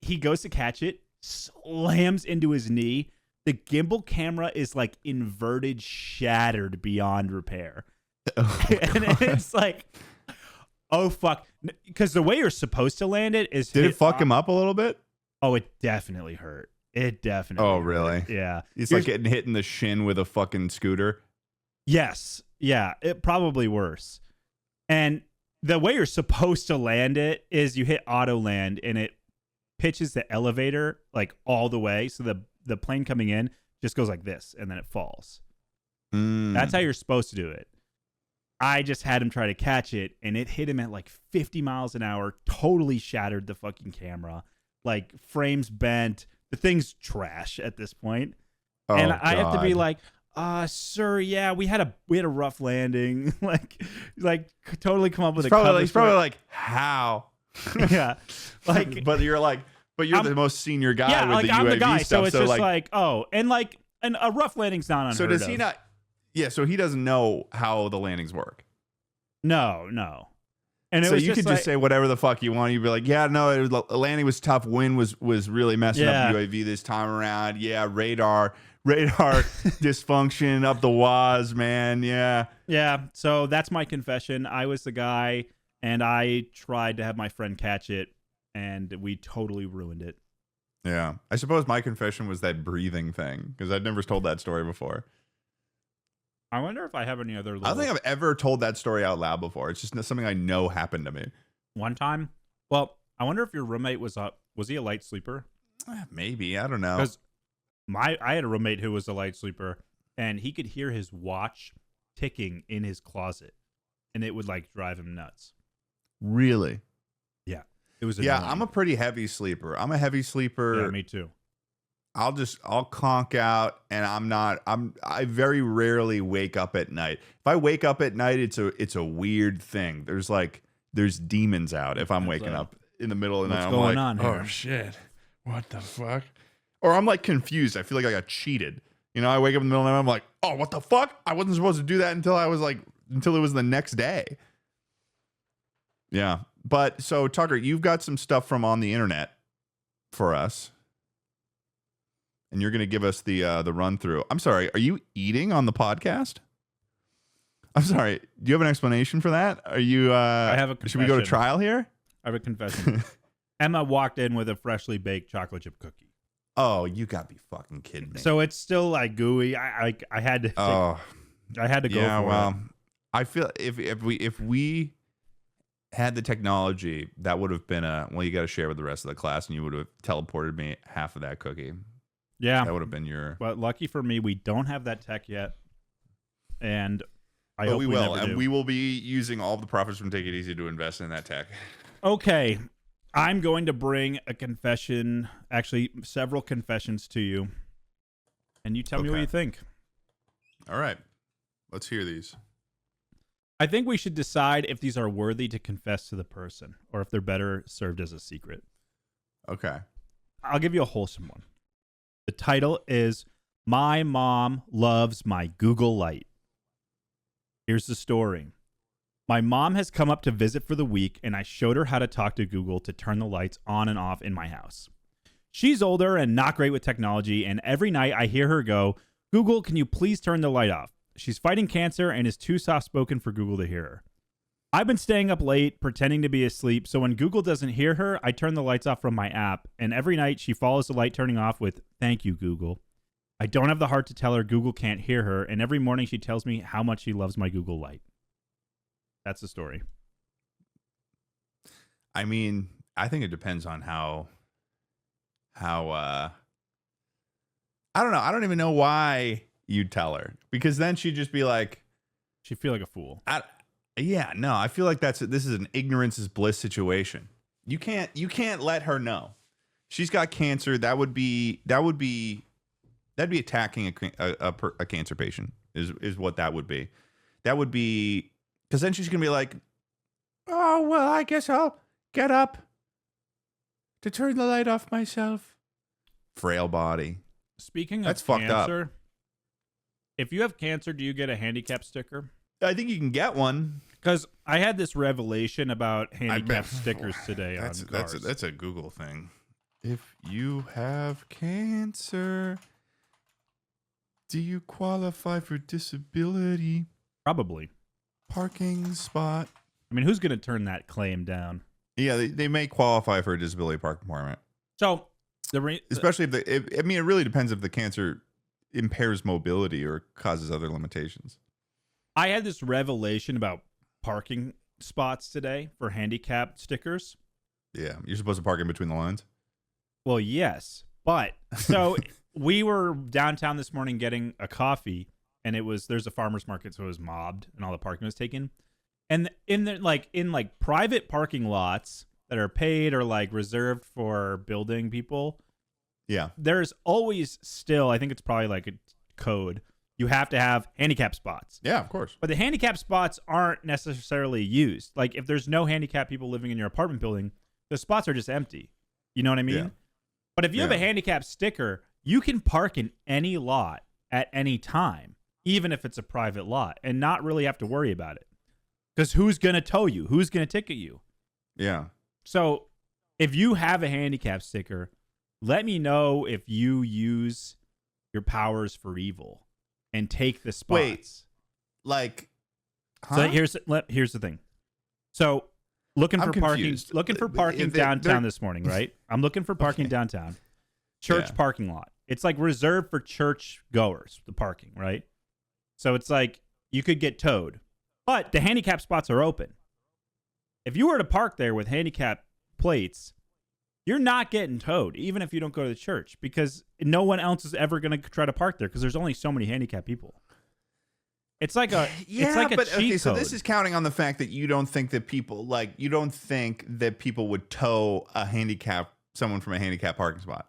He goes to catch it, slams into his knee. The gimbal camera is like inverted, shattered beyond repair. Oh, and it's like, oh, fuck. Because the way you're supposed to land it is... Did it fuck him up a little bit? Oh, it definitely hurt. It definitely Oh, really? hurt. Yeah. He's like getting hit in the shin with a fucking scooter. Yes. Yeah. It probably worse. And the way you're supposed to land it is you hit auto land and it pitches the elevator like all the way. So the plane coming in just goes like this and then it falls. That's how you're supposed to do it. I just had him try to catch it and it hit him at like 50 miles an hour, totally shattered the fucking camera, like frames bent. The thing's trash at this point. Oh, and I have to be God. like, sir, yeah, we had a rough landing. like totally come up with He's probably like, how? Yeah. Like, but you're the most senior guy yeah, with like the I'm UAV the guy, stuff. so it's just like, oh, and a rough landing's not unheard so does of. he not? Yeah, so he doesn't know how the landings work. No. And so you could just say whatever the fuck you want. You'd be like, yeah, no, the landing was tough. Wind was really messing up UAV this time around. Yeah, radar dysfunction up the waz, man. Yeah. Yeah. So that's my confession. I was the guy, and I tried to have my friend catch it, and we totally ruined it. Yeah. I suppose my confession was that breathing thing, because I'd never told that story before. I wonder if I have any other. I don't think I've ever told that story out loud before. It's just something I know happened to me. One time. Well, I wonder if your roommate was he a light sleeper? Maybe. I don't know. Because I had a roommate who was a light sleeper, and he could hear his watch ticking in his closet, and it would like drive him nuts. Really? Yeah. It was. Yeah, annoying. I'm a pretty heavy sleeper. I'm a heavy sleeper. Yeah, me too. I'll conk out, and I very rarely wake up at night. If I wake up at night, it's a weird thing. There's demons out if I'm waking up in the middle of the night. What's going on here? Oh shit. What the fuck? Or I'm like confused. I feel like I got cheated. I wake up in the middle of the night, I'm like, oh, what the fuck? I wasn't supposed to do that until it was the next day. Yeah. But so Tucker, you've got some stuff from on the internet for us. And you're going to give us the run through. I'm sorry. Are you eating on the podcast? I'm sorry. Do you have an explanation for that? Are you? I have a confession. Should we go to trial here? I have a confession. Emma walked in with a freshly baked chocolate chip cookie. Oh, you got to be fucking kidding me. So it's still like gooey. I had to. I had to go for it. I feel if we had the technology, that would have been you got to share with the rest of the class, and you would have teleported me half of that cookie. Yeah. That would have been your. But lucky for me, we don't have that tech yet. And I hope we will. never And do. we will be using all the profits from Take It Easy to invest in that tech. Okay. I'm going to bring a confession, actually several confessions to you. And you tell me what you think. All right. Let's hear these. I think we should decide if these are worthy to confess to the person or if they're better served as a secret. Okay. I'll give you a wholesome one. The title is My Mom Loves My Google Light. Here's the story. My mom has come up to visit for the week, and I showed her how to talk to Google to turn the lights on and off in my house. She's older and not great with technology, and every night I hear her go, Google, can you please turn the light off? She's fighting cancer and is too soft-spoken for Google to hear her. I've been staying up late, pretending to be asleep, so when Google doesn't hear her, I turn the lights off from my app, and every night she follows the light turning off with, thank you, Google. I don't have the heart to tell her Google can't hear her, and every morning she tells me how much she loves my Google Light. That's the story. I mean, I think it depends on how I don't know. I don't even know why you'd tell her, because then she'd just be like, She'd feel like a fool. yeah, no, I feel like this is an ignorance is bliss situation. You can't let her know. She's got cancer. That'd be attacking a cancer patient is what that would be. That would be, because then she's gonna be like, oh well, I guess I'll get up to turn the light off myself. Frail body. Speaking of That's fucked up. cancer, if you have cancer, do you get a handicap sticker? I think you can get one. Because I had this revelation about handicap stickers today on cars. That's a Google thing. If you have cancer, do you qualify for disability Probably. parking spot? I mean, who's going to turn that claim down? Yeah, they may qualify for a disability parking permit. So, Especially if it really depends if the cancer impairs mobility or causes other limitations. I had this revelation about parking spots today for handicap stickers. Yeah, you're supposed to park in between the lines. Well, yes, but so we were downtown this morning getting a coffee, and there's a farmer's market, so it was mobbed, and all the parking was taken. And in private parking lots that are paid or like reserved for building people, Yeah, there's always still, I think it's probably like a code, you have to have handicap spots. yeah, of course. But the handicap spots aren't necessarily used. Like if there's no handicap people living in your apartment building, the spots are just empty. You know what I mean? Yeah. But if you have a handicap sticker, you can park in any lot at any time, even if it's a private lot, and not really have to worry about it. Because who's going to tow you? Who's going to ticket you? Yeah. So if you have a handicap sticker, let me know if you use your powers for evil and take the spots. Wait, like, huh? So here's the thing. So looking for parking downtown this morning, right? I'm looking for parking downtown. Church parking lot. It's like reserved for church goers, the parking, right? So it's like you could get towed, but the handicap spots are open. If you were to park there with handicap plates, you're not getting towed, even if you don't go to the church, because no one else is ever going to try to park there because there's only so many handicapped people. It's like a cheat so code. this is counting on the fact that you don't think that people would tow someone from a handicap parking spot.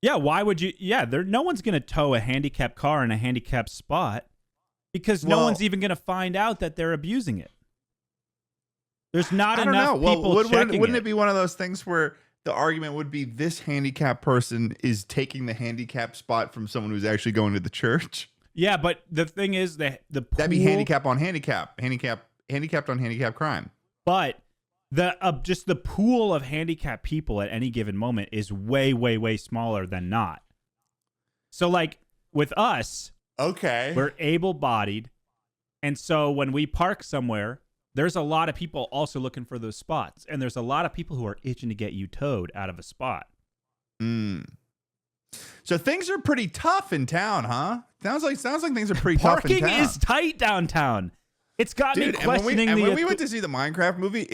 Yeah, why would you? Yeah, no one's going to tow a handicapped car in a handicapped spot because no one's even going to find out that they're abusing it. There's not enough people checking it. Wouldn't it be one of those things where the argument would be this handicapped person is taking the handicap spot from someone who's actually going to the church? Yeah, but the thing is the pool, that'd be handicapped on handicap crime. But just the pool of handicapped people at any given moment is way, way, way smaller than not. So like with us, okay, we're able-bodied, and so when we park somewhere, there's a lot of people also looking for those spots, and there's a lot of people who are itching to get you towed out of a spot. So things are pretty tough in town, huh? Sounds like things are pretty tough in town. Parking is tight downtown. It's got me Dude, questioning and when we went to see the Minecraft movie,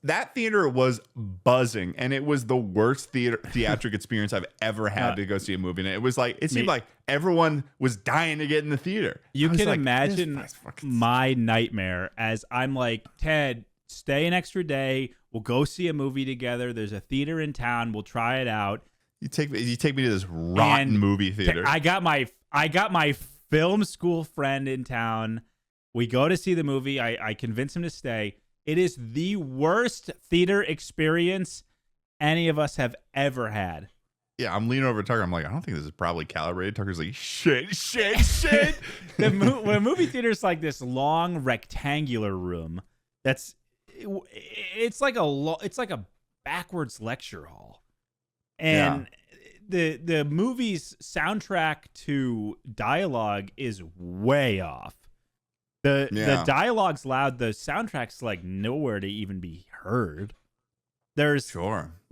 that theater was buzzing, and it was the worst theatric experience I've ever had to go see a movie. And it seemed like everyone was dying to get in the theater. You can imagine my nightmare as I'm like, Ted, stay an extra day. We'll go see a movie together. There's a theater in town. We'll try it out. You take me to this rotten movie theater. I got my film school friend in town. We go to see the movie. I convince him to stay. It is the worst theater experience any of us have ever had. Yeah, I'm leaning over to Tucker. I'm like, I don't think this is probably calibrated. Tucker's like, shit. The movie theater is like this long rectangular room. It's like a backwards lecture hall, and the movie's soundtrack to dialogue is way off. The dialogue's loud. The soundtrack's like nowhere to even be heard. The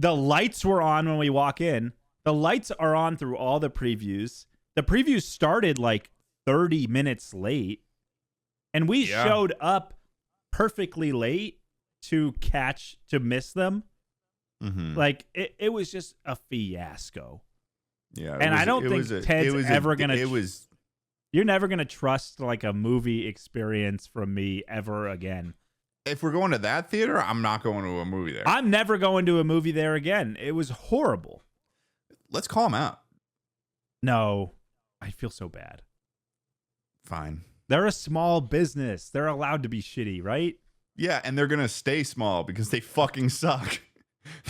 lights were on when we walk in. The lights are on through all the previews. The previews started like 30 minutes late, and we showed up perfectly late to miss them. Mm-hmm. Like it was just a fiasco. Yeah, and I don't think Ted's ever gonna. You're never going to trust like a movie experience from me ever again. If we're going to that theater, I'm not going to a movie there. I'm never going to a movie there again. It was horrible. Let's call them out. No, I feel so bad. Fine. They're a small business. They're allowed to be shitty, right? Yeah, and they're going to stay small because they fucking suck.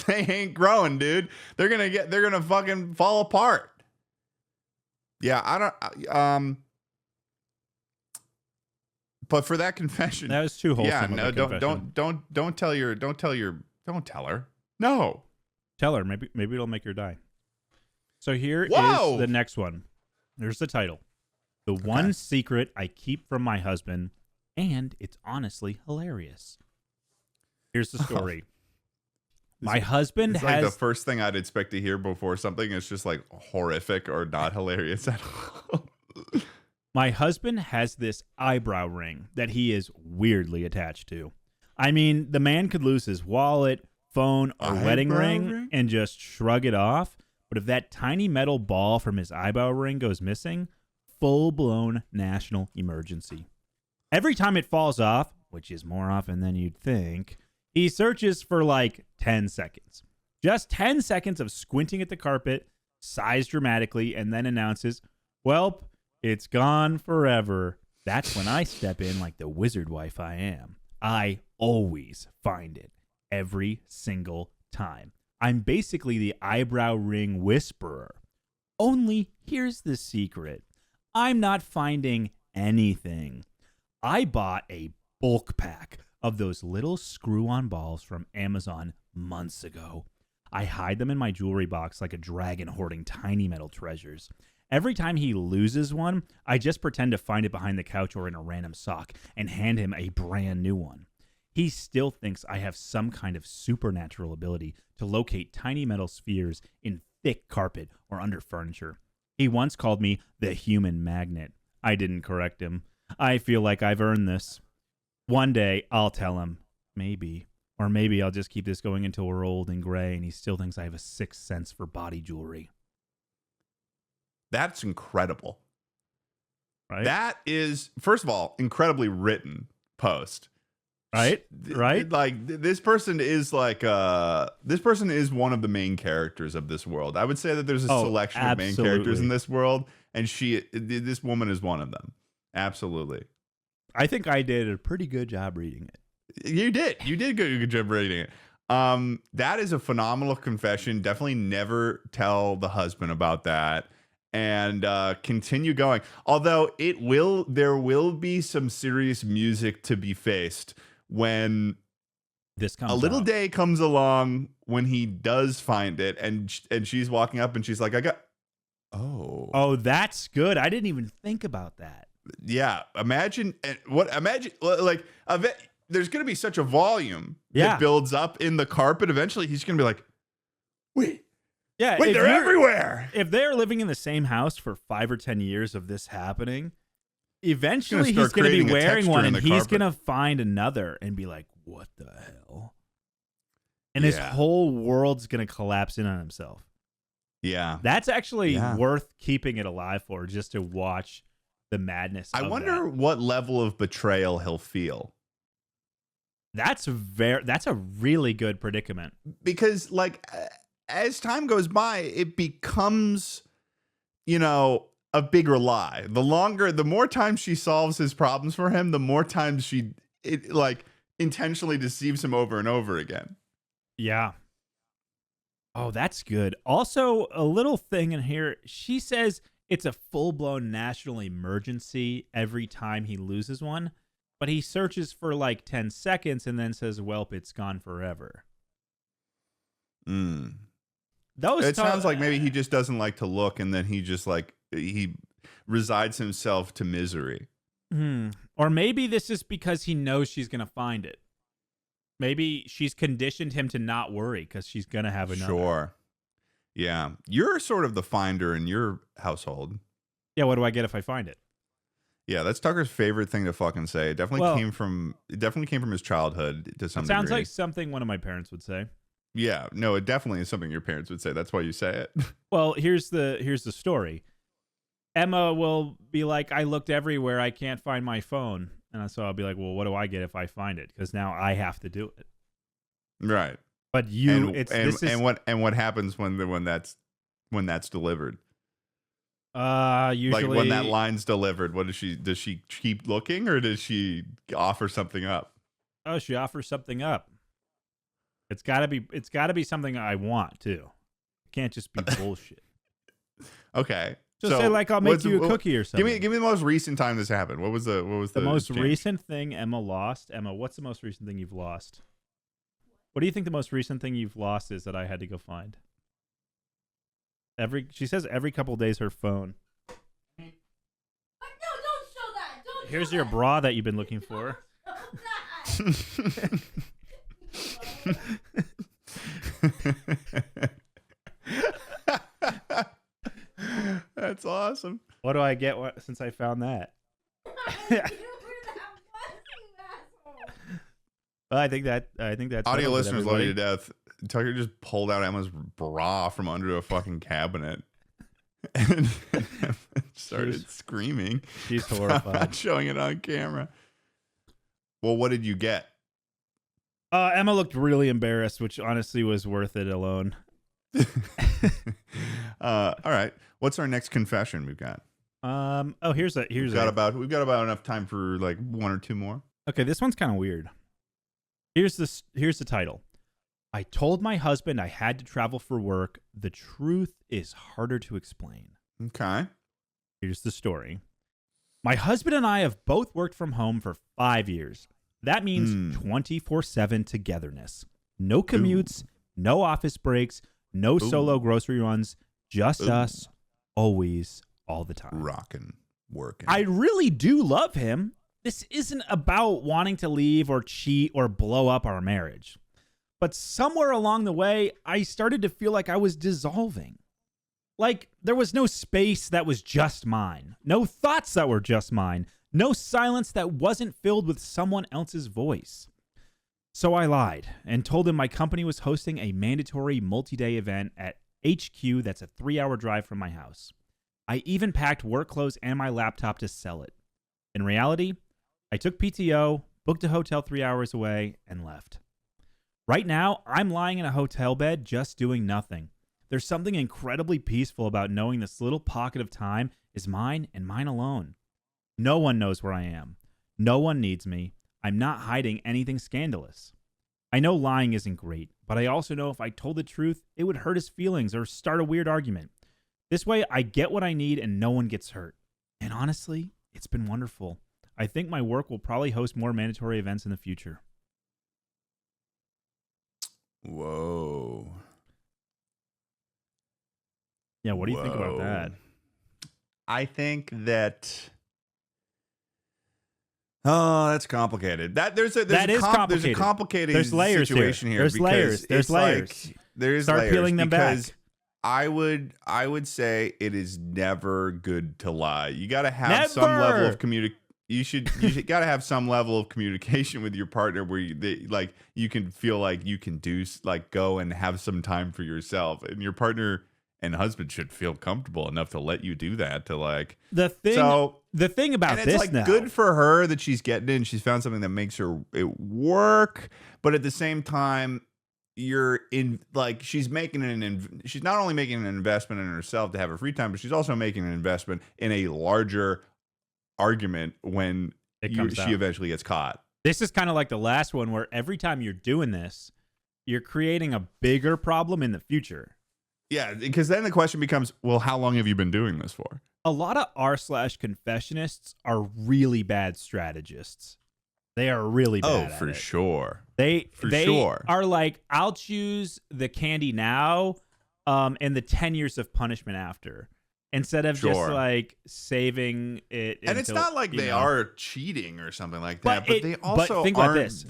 They ain't growing, dude. They're going to fucking fall apart. Yeah, I don't but for that confession, that was too wholesome. Yeah, no, don't tell her. No, tell her. Maybe it'll make her die. So here is the next one. There's the title: "The One Secret I Keep from My Husband," and it's honestly hilarious. Here's the story. My husband has like the first thing I'd expect to hear before something is just like horrific or not hilarious at all. My husband has this eyebrow ring that he is weirdly attached to. I mean, the man could lose his wallet, phone, or wedding ring and just shrug it off. But if that tiny metal ball from his eyebrow ring goes missing, full-blown national emergency. Every time it falls off, which is more often than you'd think, he searches for like 10 seconds. Just 10 seconds of squinting at the carpet, sighs dramatically, and then announces, "Welp, it's gone forever." That's when I step in like the wizard wife I am. I always find it. Every single time. I'm basically the eyebrow ring whisperer. Only here's the secret. I'm not finding anything. I bought a bulk pack of those little screw-on balls from Amazon months ago. I hide them in my jewelry box like a dragon hoarding tiny metal treasures. Every time he loses one, I just pretend to find it behind the couch or in a random sock and hand him a brand new one. He still thinks I have some kind of supernatural ability to locate tiny metal spheres in thick carpet or under furniture. He once called me the human magnet. I didn't correct him. I feel like I've earned this. One day, I'll tell him, maybe. Or maybe I'll just keep this going until we're old and gray and he still thinks I have a sixth sense for body jewelry. That's incredible. Right? That is, first of all, incredibly written post. Right? Like, this person is one of the main characters of this world. I would say that there's a selection of main characters in this world, and this woman is one of them. Absolutely. I think I did a pretty good job reading it. You did a good job reading it. That is a phenomenal confession. Definitely never tell the husband about that, and continue going. Although there will be some serious music to be faced when this comes a little out. Day comes along when he does find it, and she's walking up and she's like, oh, that's good. I didn't even think about that. Yeah, imagine there's going to be such a volume that builds up in the carpet. Eventually, he's going to be like, wait, they're everywhere. If they're living in the same house for 5 or 10 years of this happening, Eventually, he's going to be wearing one, and he's going to find another and be like, what the hell? And his whole world's going to collapse in on himself. Yeah. That's actually worth keeping it alive for, just to watch the madness I wonder what level of betrayal he'll feel. That's a really good predicament. Because, like, as time goes by, it becomes, a bigger lie. The more times she solves his problems for him, the more times she intentionally deceives him over and over again. Yeah. Oh, that's good. Also, a little thing in here. She says it's a full-blown national emergency every time he loses one, but he searches for like 10 seconds and then says, "Welp, it's gone forever." It sounds like maybe he just doesn't like to look, and then he just he resigns himself to misery. Or maybe this is because he knows she's going to find it. Maybe she's conditioned him to not worry because she's going to have another. Sure. Yeah. You're sort of the finder in your household. Yeah, what do I get if I find it? Yeah, that's Tucker's favorite thing to fucking say. It definitely came from his childhood to some degree. Sounds like something one of my parents would say. Yeah, no, it definitely is something your parents would say. That's why you say it. Well, here's the story. Emma will be like, "I looked everywhere. I can't find my phone." And so I'll be like, "Well, what do I get if I find it? Because now I have to do it." Right. But what happens when that's delivered? Usually, like when that line's delivered, does she keep looking, or does she offer something up? Oh, she offers something up. It's gotta be something I want too. It can't just be bullshit. Okay. Just say like, "I'll make you a cookie or something." Give me the most recent time this happened. What was the most change? recent thing Emma lost? Emma, what's the most recent thing you've lost? What do you think the most recent thing you've lost is that I had to go find? She says every couple days her phone. No, don't show that. Here's your bra that you've been looking for. That's awesome. What do I get since I found that? Well, I think that's audio listeners love you to death. Tucker just pulled out Emma's bra from under a fucking cabinet and started screaming. She's horrified. Not showing it on camera. Well, what did you get? Emma looked really embarrassed, which honestly was worth it alone. All right. What's our next confession we've got? We've got about enough time for like one or two more. Okay, this one's kind of weird. Here's the title. I told my husband I had to travel for work. The truth is harder to explain. Okay. Here's the story. My husband and I have both worked from home for 5 years. That means 24/7 togetherness. No commutes, no office breaks, no solo grocery runs, just us, always, all the time. Rockin', working. I really do love him. This isn't about wanting to leave or cheat or blow up our marriage. But somewhere along the way, I started to feel like I was dissolving. Like there was no space that was just mine. No thoughts that were just mine. No silence that wasn't filled with someone else's voice. So I lied and told him my company was hosting a mandatory multi-day event at HQ that's a 3-hour drive from my house. I even packed work clothes and my laptop to sell it. In reality, I took PTO, booked a hotel 3 hours away, and left. Right now, I'm lying in a hotel bed just doing nothing. There's something incredibly peaceful about knowing this little pocket of time is mine and mine alone. No one knows where I am. No one needs me. I'm not hiding anything scandalous. I know lying isn't great, but I also know if I told the truth, it would hurt his feelings or start a weird argument. This way, I get what I need and no one gets hurt. And honestly, it's been wonderful. I think my work will probably host more mandatory events in the future. Whoa. Yeah, what do you think about that? I think that... Oh, that's complicated. There's a complicated There's layers situation here. There's layers. There is Start layers peeling them back. I would say it is never good to lie. You got to have some level of You should got to have some level of communication with your partner where you can feel like you can go and have some time for yourself, and your partner and husband should feel comfortable enough to let you do that. The thing about and it's this like now, good for her that she's getting it and she's found something that makes it work, but at the same time, she's not only making an investment in herself to have her free time, but she's also making an investment in a larger argument when she eventually gets caught. This is kind of like the last one, where every time you're doing this, you're creating a bigger problem in the future. Yeah, because then the question becomes, well, how long have you been doing this for? A lot of r/confessionists are really bad strategists. They are really bad. Oh, for sure. They are like, I'll choose the candy now, and the 10 years of punishment after, instead of just like saving it. And it's not like they are cheating or something like that, but they also think aren't. about this.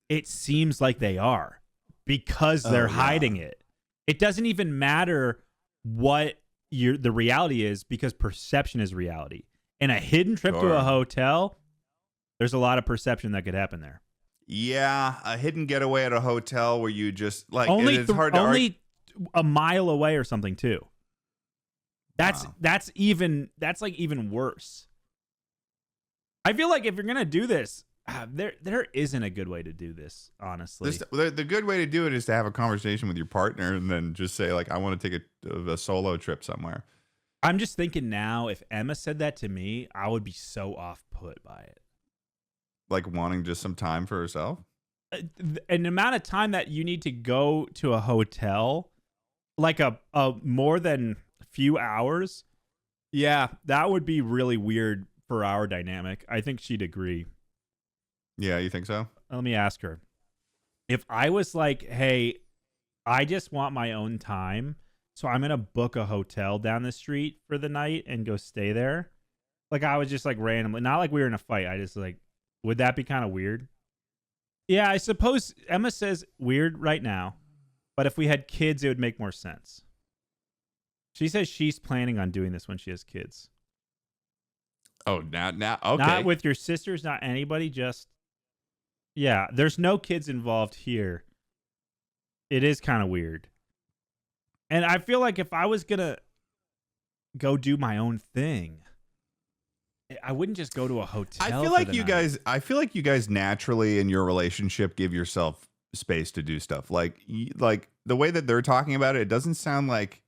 It seems like they are, because they're hiding it. It doesn't even matter what the reality is, because perception is reality. And a hidden trip to a hotel, there's a lot of perception that could happen there. Yeah, a hidden getaway at a hotel where you just like only it's hard to only a mile away or something too. That's even worse. I feel like if you're gonna do this, there isn't a good way to do this, honestly. The good way to do it is to have a conversation with your partner and then just say, like, I want to take a solo trip somewhere. I'm just thinking now, if Emma said that to me, I would be so off put by it. Like wanting just some time for herself? An amount of time that you need to go to a hotel, like a more than a few hours. Yeah, that would be really weird for our dynamic. I think she'd agree. Yeah, you think so? Let me ask her. If I was like, hey, I just want my own time, so I'm going to book a hotel down the street for the night and go stay there. Like, I was just like randomly, not like we were in a fight. I just like, would that be kind of weird? Yeah, I suppose Emma says weird right now, but if we had kids, it would make more sense. She says she's planning on doing this when she has kids. Oh, now, okay. Not with your sisters, not anybody, just... Yeah, there's no kids involved here. It is kind of weird. And I feel like if I was going to go do my own thing, I wouldn't just go to a hotel. I feel like you guys naturally in your relationship give yourself space to do stuff. Like the way that they're talking about it, it sounds like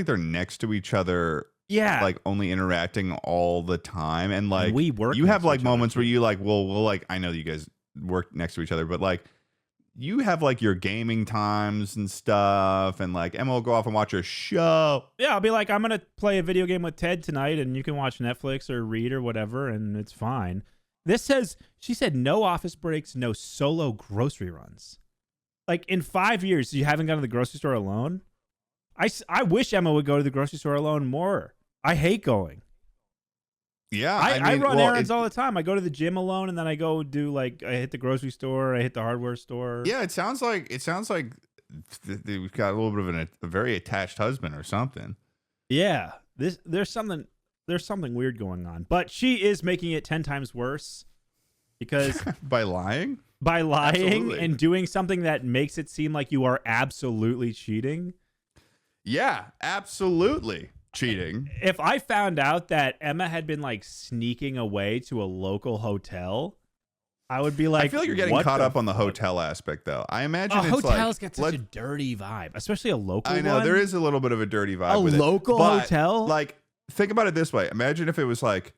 they're next to each other. Yeah. Like only interacting all the time. And like we work, you have like moments where you like, we'll like, I know you guys work next to each other, but like you have like your gaming times and stuff, and like Emma will go off and watch a show. Yeah, I'll be like, I'm gonna play a video game with Ted tonight, and you can watch Netflix or read or whatever, and it's fine. She said no office breaks, no solo grocery runs. Like in 5 years, you haven't gone to the grocery store alone. I wish Emma would go to the grocery store alone more. I hate going. Yeah, I run errands all the time. I go to the gym alone, and then I go do I hit the grocery store, I hit the hardware store. Yeah, it sounds like we've got a little bit of a very attached husband or something. Yeah, there's something weird going on, but she is making it 10 times worse because by lying Absolutely. And doing something that makes it seem like you are absolutely cheating. Yeah, absolutely. Cheating. If I found out that Emma had been like sneaking away to a local hotel, I would be like, I feel like you're getting caught up on the hotel aspect, though. I imagine hotels get such a dirty vibe, especially a local one. I know there is a little bit of a dirty vibe with it. A local hotel? Like, think about it this way. Imagine if it was like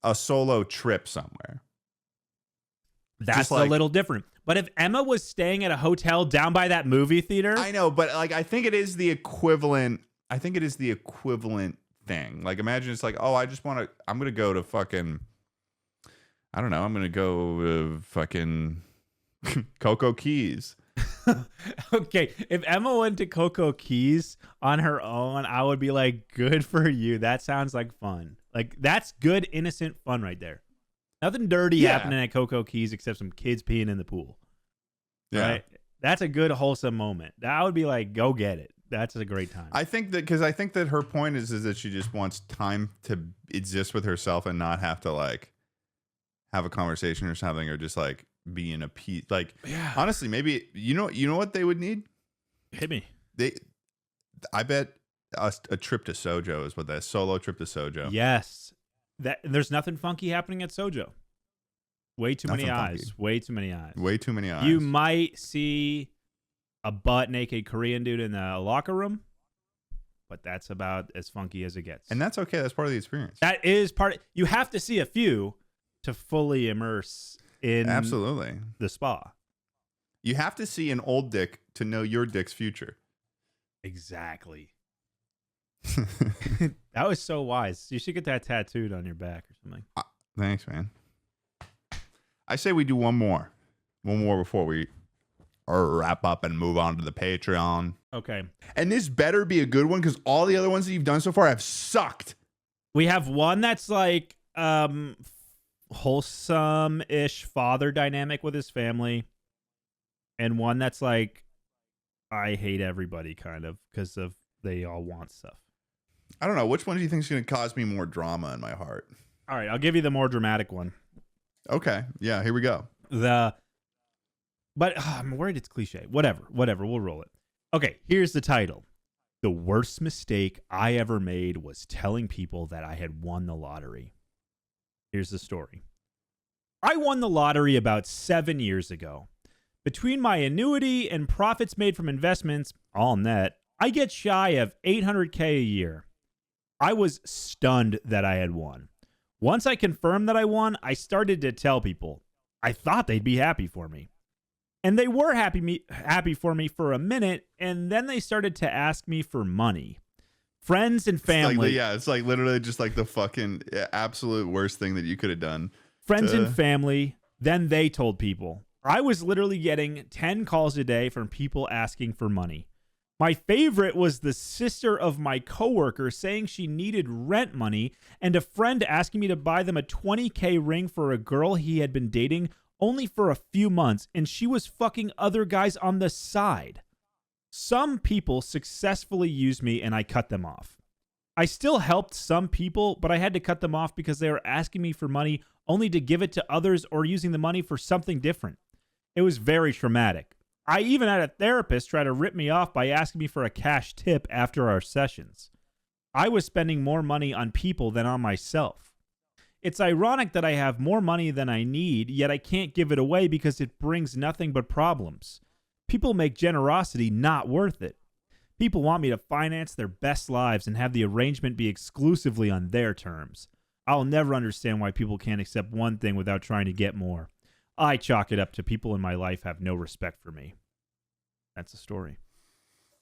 a solo trip somewhere. That's a little different. But if Emma was staying at a hotel down by that movie theater, I know, but like I think it is the equivalent. I think it is the equivalent thing. Like, imagine it's like, oh, I'm going to go to fucking, I don't know, I'm going to go fucking Cocoa Keys. Okay, if Emma went to Cocoa Keys on her own, I would be like, good for you. That sounds like fun. Like, that's good, innocent fun right there. Nothing dirty happening at Cocoa Keys except some kids peeing in the pool. Yeah. Right? That's a good, wholesome moment. That would be like, go get it. That's a great time. I think that her point is that she just wants time to exist with herself and not have to like have a conversation or something, or just like be in a peace. Like, Yeah. honestly, maybe you know what they would need. Hit me. I bet a trip to Sojo is what that solo trip to Sojo. Yes. There's nothing funky happening at Sojo. Way too many Nothing eyes. funky. Way too many eyes. Way too many eyes. You might see a butt naked Korean dude in the locker room, but that's about as funky as it gets. And that's okay. That's part of the experience. That is you have to see a few to fully immerse in Absolutely. the spa. You have to see an old dick to know your dick's future. Exactly. That was so wise. You should get that tattooed on your back or something. Thanks, man. I say we do one more before we wrap up and move on to the Patreon. Okay. And this better be a good one, because all the other ones that you've done so far have sucked. We have one that's like wholesome-ish father dynamic with his family, and one that's like I hate everybody kind of because of they all want stuff. I don't know. Which one do you think is going to cause me more drama in my heart? All right, I'll give you the more dramatic one. Okay. Yeah, here we go. But I'm worried it's cliche. Whatever, we'll roll it. Okay, here's the title. The worst mistake I ever made was telling people that I had won the lottery. Here's the story. I won the lottery about 7 years ago. Between my annuity and profits made from investments, all net, I get shy of $800K a year. I was stunned that I had won. Once I confirmed that I won, I started to tell people. I thought they'd be happy for me. And they were happy for me for a minute, and then they started to ask me for money. Friends and family. It's like literally just like the fucking absolute worst thing that you could have done. Friends and family, then they told people. I was literally getting 10 calls a day from people asking for money. My favorite was the sister of my coworker saying she needed rent money, and a friend asking me to buy them a $20K ring for a girl he had been dating only for a few months, and she was fucking other guys on the side. Some people successfully used me, and I cut them off. I still helped some people, but I had to cut them off because they were asking me for money only to give it to others or using the money for something different. It was very traumatic. I even had a therapist try to rip me off by asking me for a cash tip after our sessions. I was spending more money on people than on myself. It's ironic that I have more money than I need, yet I can't give it away because it brings nothing but problems. People make generosity not worth it. People want me to finance their best lives and have the arrangement be exclusively on their terms. I'll never understand why people can't accept one thing without trying to get more. I chalk it up to people in my life have no respect for me. That's the story.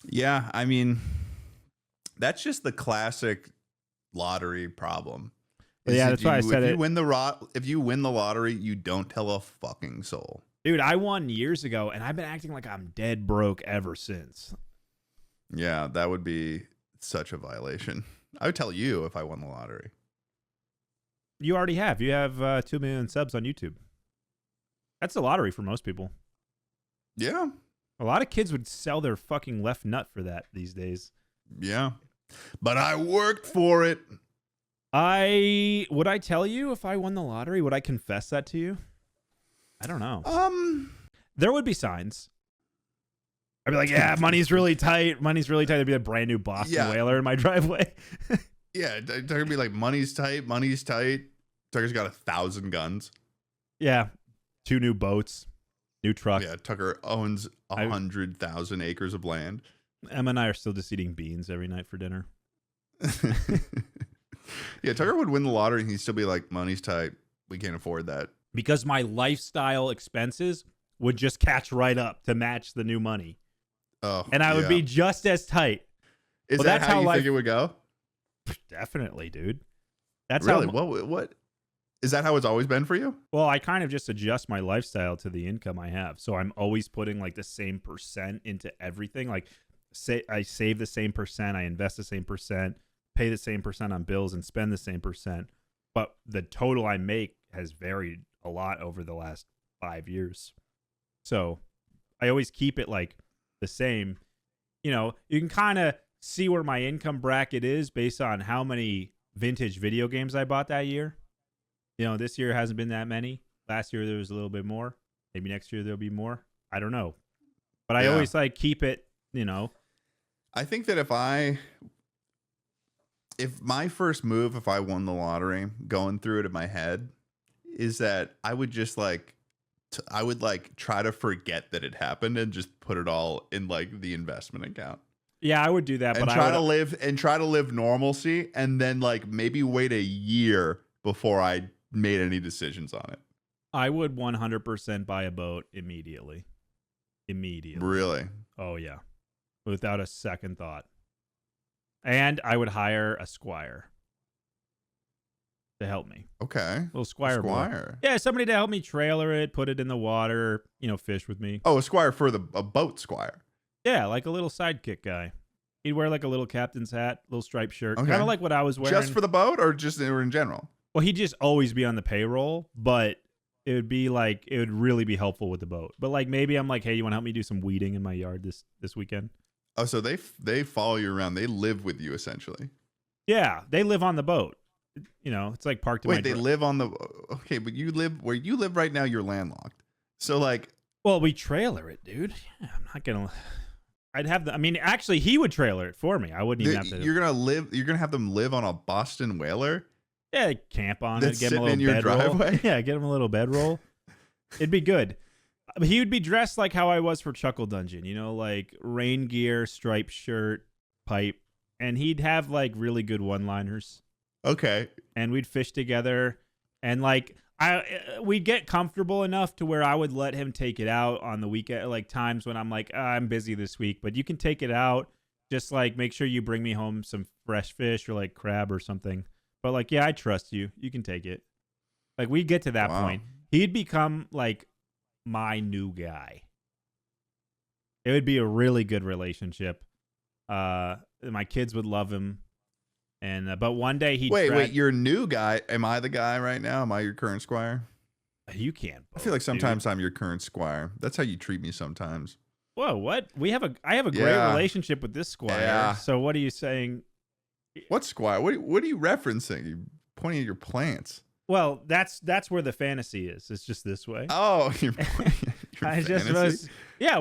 Yeah, I mean, that's just the classic lottery problem. Yeah, that's why I said if it. If you win the lottery, you don't tell a fucking soul. Dude, I won years ago, and I've been acting like I'm dead broke ever since. Yeah, that would be such a violation. I would tell you if I won the lottery. You already have. You have 2 million subs on YouTube. That's the lottery for most people. Yeah. A lot of kids would sell their fucking left nut for that these days. Yeah. But I worked for it. Would I tell you if I won the lottery? Would I confess that to you? I don't know. There would be signs. I'd be like, yeah, money's really tight. Money's really tight. There'd be a brand new Boston Whaler in my driveway. Yeah, Tucker would be like, money's tight. Money's tight. Tucker's got 1,000 guns. Yeah. 2 new boats. New truck. Yeah, Tucker owns 100,000 acres of land. Emma and I are still just eating beans every night for dinner. Yeah, Tucker would win the lottery and he'd still be like, money's tight. We can't afford that. Because my lifestyle expenses would just catch right up to match the new money. Oh, and I would be just as tight. Is that how you think it would go? Definitely, dude. That's really? how. What? Is that how it's always been for you? Well, I kind of just adjust my lifestyle to the income I have. So I'm always putting like the same percent into everything. Like say I save the same percent, I invest the same percent, pay the same percent on bills and spend the same percent. But the total I make has varied a lot over the last 5 years. So I always keep it like the same you know, you can kind of see where my income bracket is based on how many vintage video games I bought that year. You know, this year hasn't been that many. Last year there was a little bit more. Maybe next year there'll be more. I don't know. But I always like keep it, you know. I think that if my first move, if I won the lottery, going through it in my head, is that I would just I would try to forget that it happened and just put it all in like the investment account. Yeah, I would do that, And but try to live normalcy, and then like maybe wait a year before I made any decisions on it. I would 100% buy a boat immediately. Really? Oh yeah, without a second thought. And I would hire a squire to help me. Okay. Little squire boy. Squire. Yeah, somebody to help me trailer it, put it in the water, you know, fish with me. Oh, a squire for a boat squire. Yeah, like a little sidekick guy. He'd wear like a little captain's hat, little striped shirt, Okay. kind of like what I was wearing. Just for the boat, or just in general? Well, he'd just always be on the payroll, but it would be like, it would really be helpful with the boat. But like maybe I'm like, hey, you want to help me do some weeding in my yard this weekend? Oh, so they follow you around. They live with you essentially. Yeah, they live on the boat. You know, it's like parked in my Wait, they live on the... Okay, but you live... Where you live right now, you're landlocked. So, like... Well, we trailer it, dude. Yeah, I'm not going to... I'd have the... I mean, actually, he would trailer it for me. I wouldn't even have to... You're going to have them live on a Boston whaler? Yeah, camp on That's it. Get him a little sitting in your bedroll. driveway? Yeah, get him a little bedroll. It'd be good. He would be dressed like how I was for Chuckle Dungeon. You know, like rain gear, striped shirt, pipe. And he'd have, like, really good one-liners. Okay. And we'd fish together, and like we'd get comfortable enough to where I would let him take it out on the weekend, like times when I'm like, I'm busy this week, but you can take it out. Just like make sure you bring me home some fresh fish or like crab or something. But like, yeah, I trust you. You can take it. Like we'd get to that point. He'd become like my new guy. It would be a really good relationship. My kids would love him. And but one day he wait, your new guy. Am I the guy right now? Am I your current squire? You can't. I feel like sometimes I'm your current squire. That's how you treat me sometimes. Whoa, what? I have a great relationship with this squire. Yeah. So what are you saying? What squire? What are you referencing? You pointing at your plants. Well, that's where the fantasy is. It's just this way. Oh, you're pointing at your I just was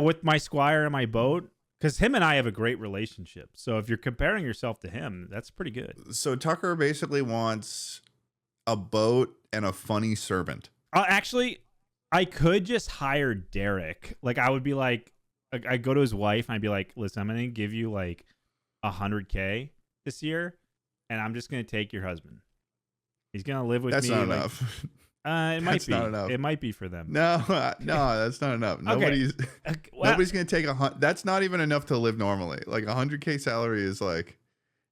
with my squire and my boat. Because him and I have a great relationship. So if you're comparing yourself to him, that's pretty good. So Tucker basically wants a boat and a funny servant. Actually, I could just hire Derek. Like, I would be like, I'd go to his wife and I'd be like, listen, I'm going to give you like $100K this year. And I'm just going to take your husband. He's going to live with me. That's not enough. It might That's be. not enough. It might be for them. No, that's not enough. Okay. Nobody's gonna take that's not even enough to live normally. Like $100K salary is like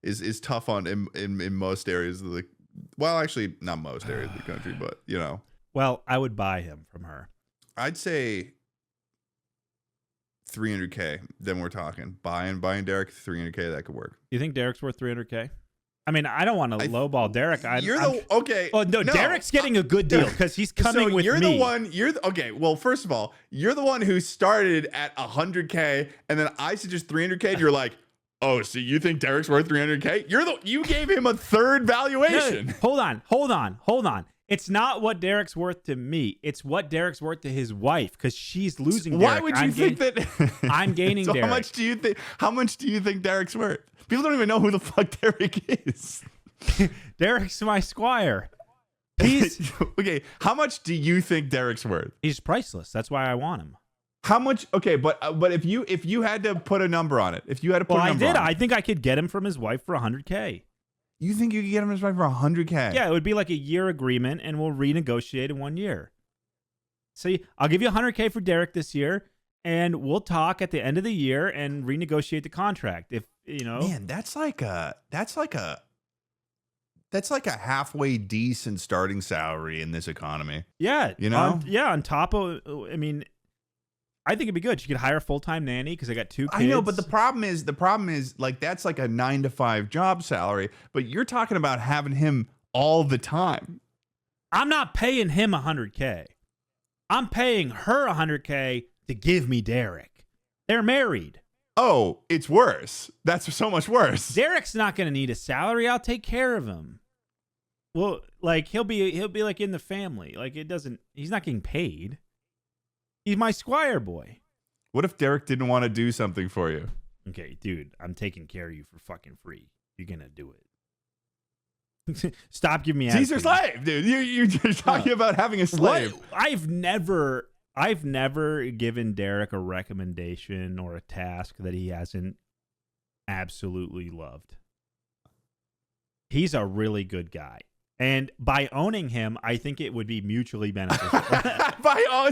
is tough on in most areas of the, well, actually not most areas of the country, but you know. Well, I would buy him from her. I'd say 300K. Then we're talking buying Derek 300K. That could work. You think Derek's worth 300K? I mean, I don't want to lowball Derek. Okay. Oh no, Derek's getting a good deal because he's coming with me. me. Well, first of all, you're the one who started at 100K, and then I suggest 300K, and you're like, oh, so you think Derek's worth 300K? You gave him a third valuation. No, hold on. It's not what Derek's worth to me. It's what Derek's worth to his wife because she's losing. Why Derek. would you think that? I'm gaining so Derek. How much do you think Derek's worth? People don't even know who the fuck Derek is. Derek's my squire. He's okay. How much do you think Derek's worth? He's priceless. That's why I want him. How much? Okay, but if you had to put a number on it, if you had to put a number on it, I think I could get him from his wife for 100K. You think you could get him his wife for 100K? Yeah, it would be like a year agreement, and we'll renegotiate in 1 year. See, I'll give you 100K for Derek this year, and we'll talk at the end of the year and renegotiate the contract. If you know, man, that's like a halfway decent starting salary in this economy. Yeah, you know, on top of, I mean, I think it'd be good. You could hire a full-time nanny because I got 2 kids. I know, but the problem is like that's like a 9-to-5 job salary, but you're talking about having him all the time. I'm not paying him 100K. I'm paying her 100K to give me Derek. They're married. oh, it's worse. That's so much worse. Derek's not going to need a salary. I'll take care of him. Well, like he'll be like in the family. Like he's not getting paid. He's my squire boy. What if Derek didn't want to do something for you? Okay, dude, I'm taking care of you for fucking free. You're going to do it. Stop giving me He's your attitude. slave, dude. You're talking about having a slave. What? I've never given Derek a recommendation or a task that he hasn't absolutely loved. He's a really good guy. And by owning him, I think it would be mutually beneficial.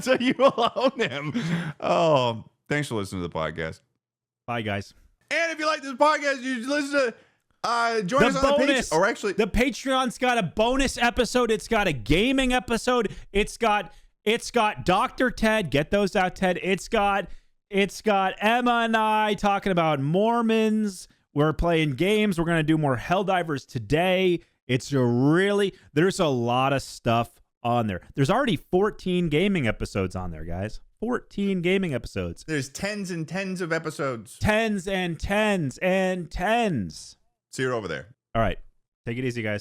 So you will own him. Oh, thanks for listening to the podcast. Bye, guys. And if you like this podcast, you should listen to join us on the page. Or actually, the Patreon's got a bonus episode. It's got a gaming episode. It's got Dr. Ted. Get those out, Ted. It's got Emma and I talking about Mormons. We're playing games. We're gonna do more Helldivers today. There's a lot of stuff on there. There's already 14 gaming episodes on there, guys. 14 gaming episodes. There's tens and tens of episodes. Tens and tens and tens. See you over there. All right. Take it easy, guys.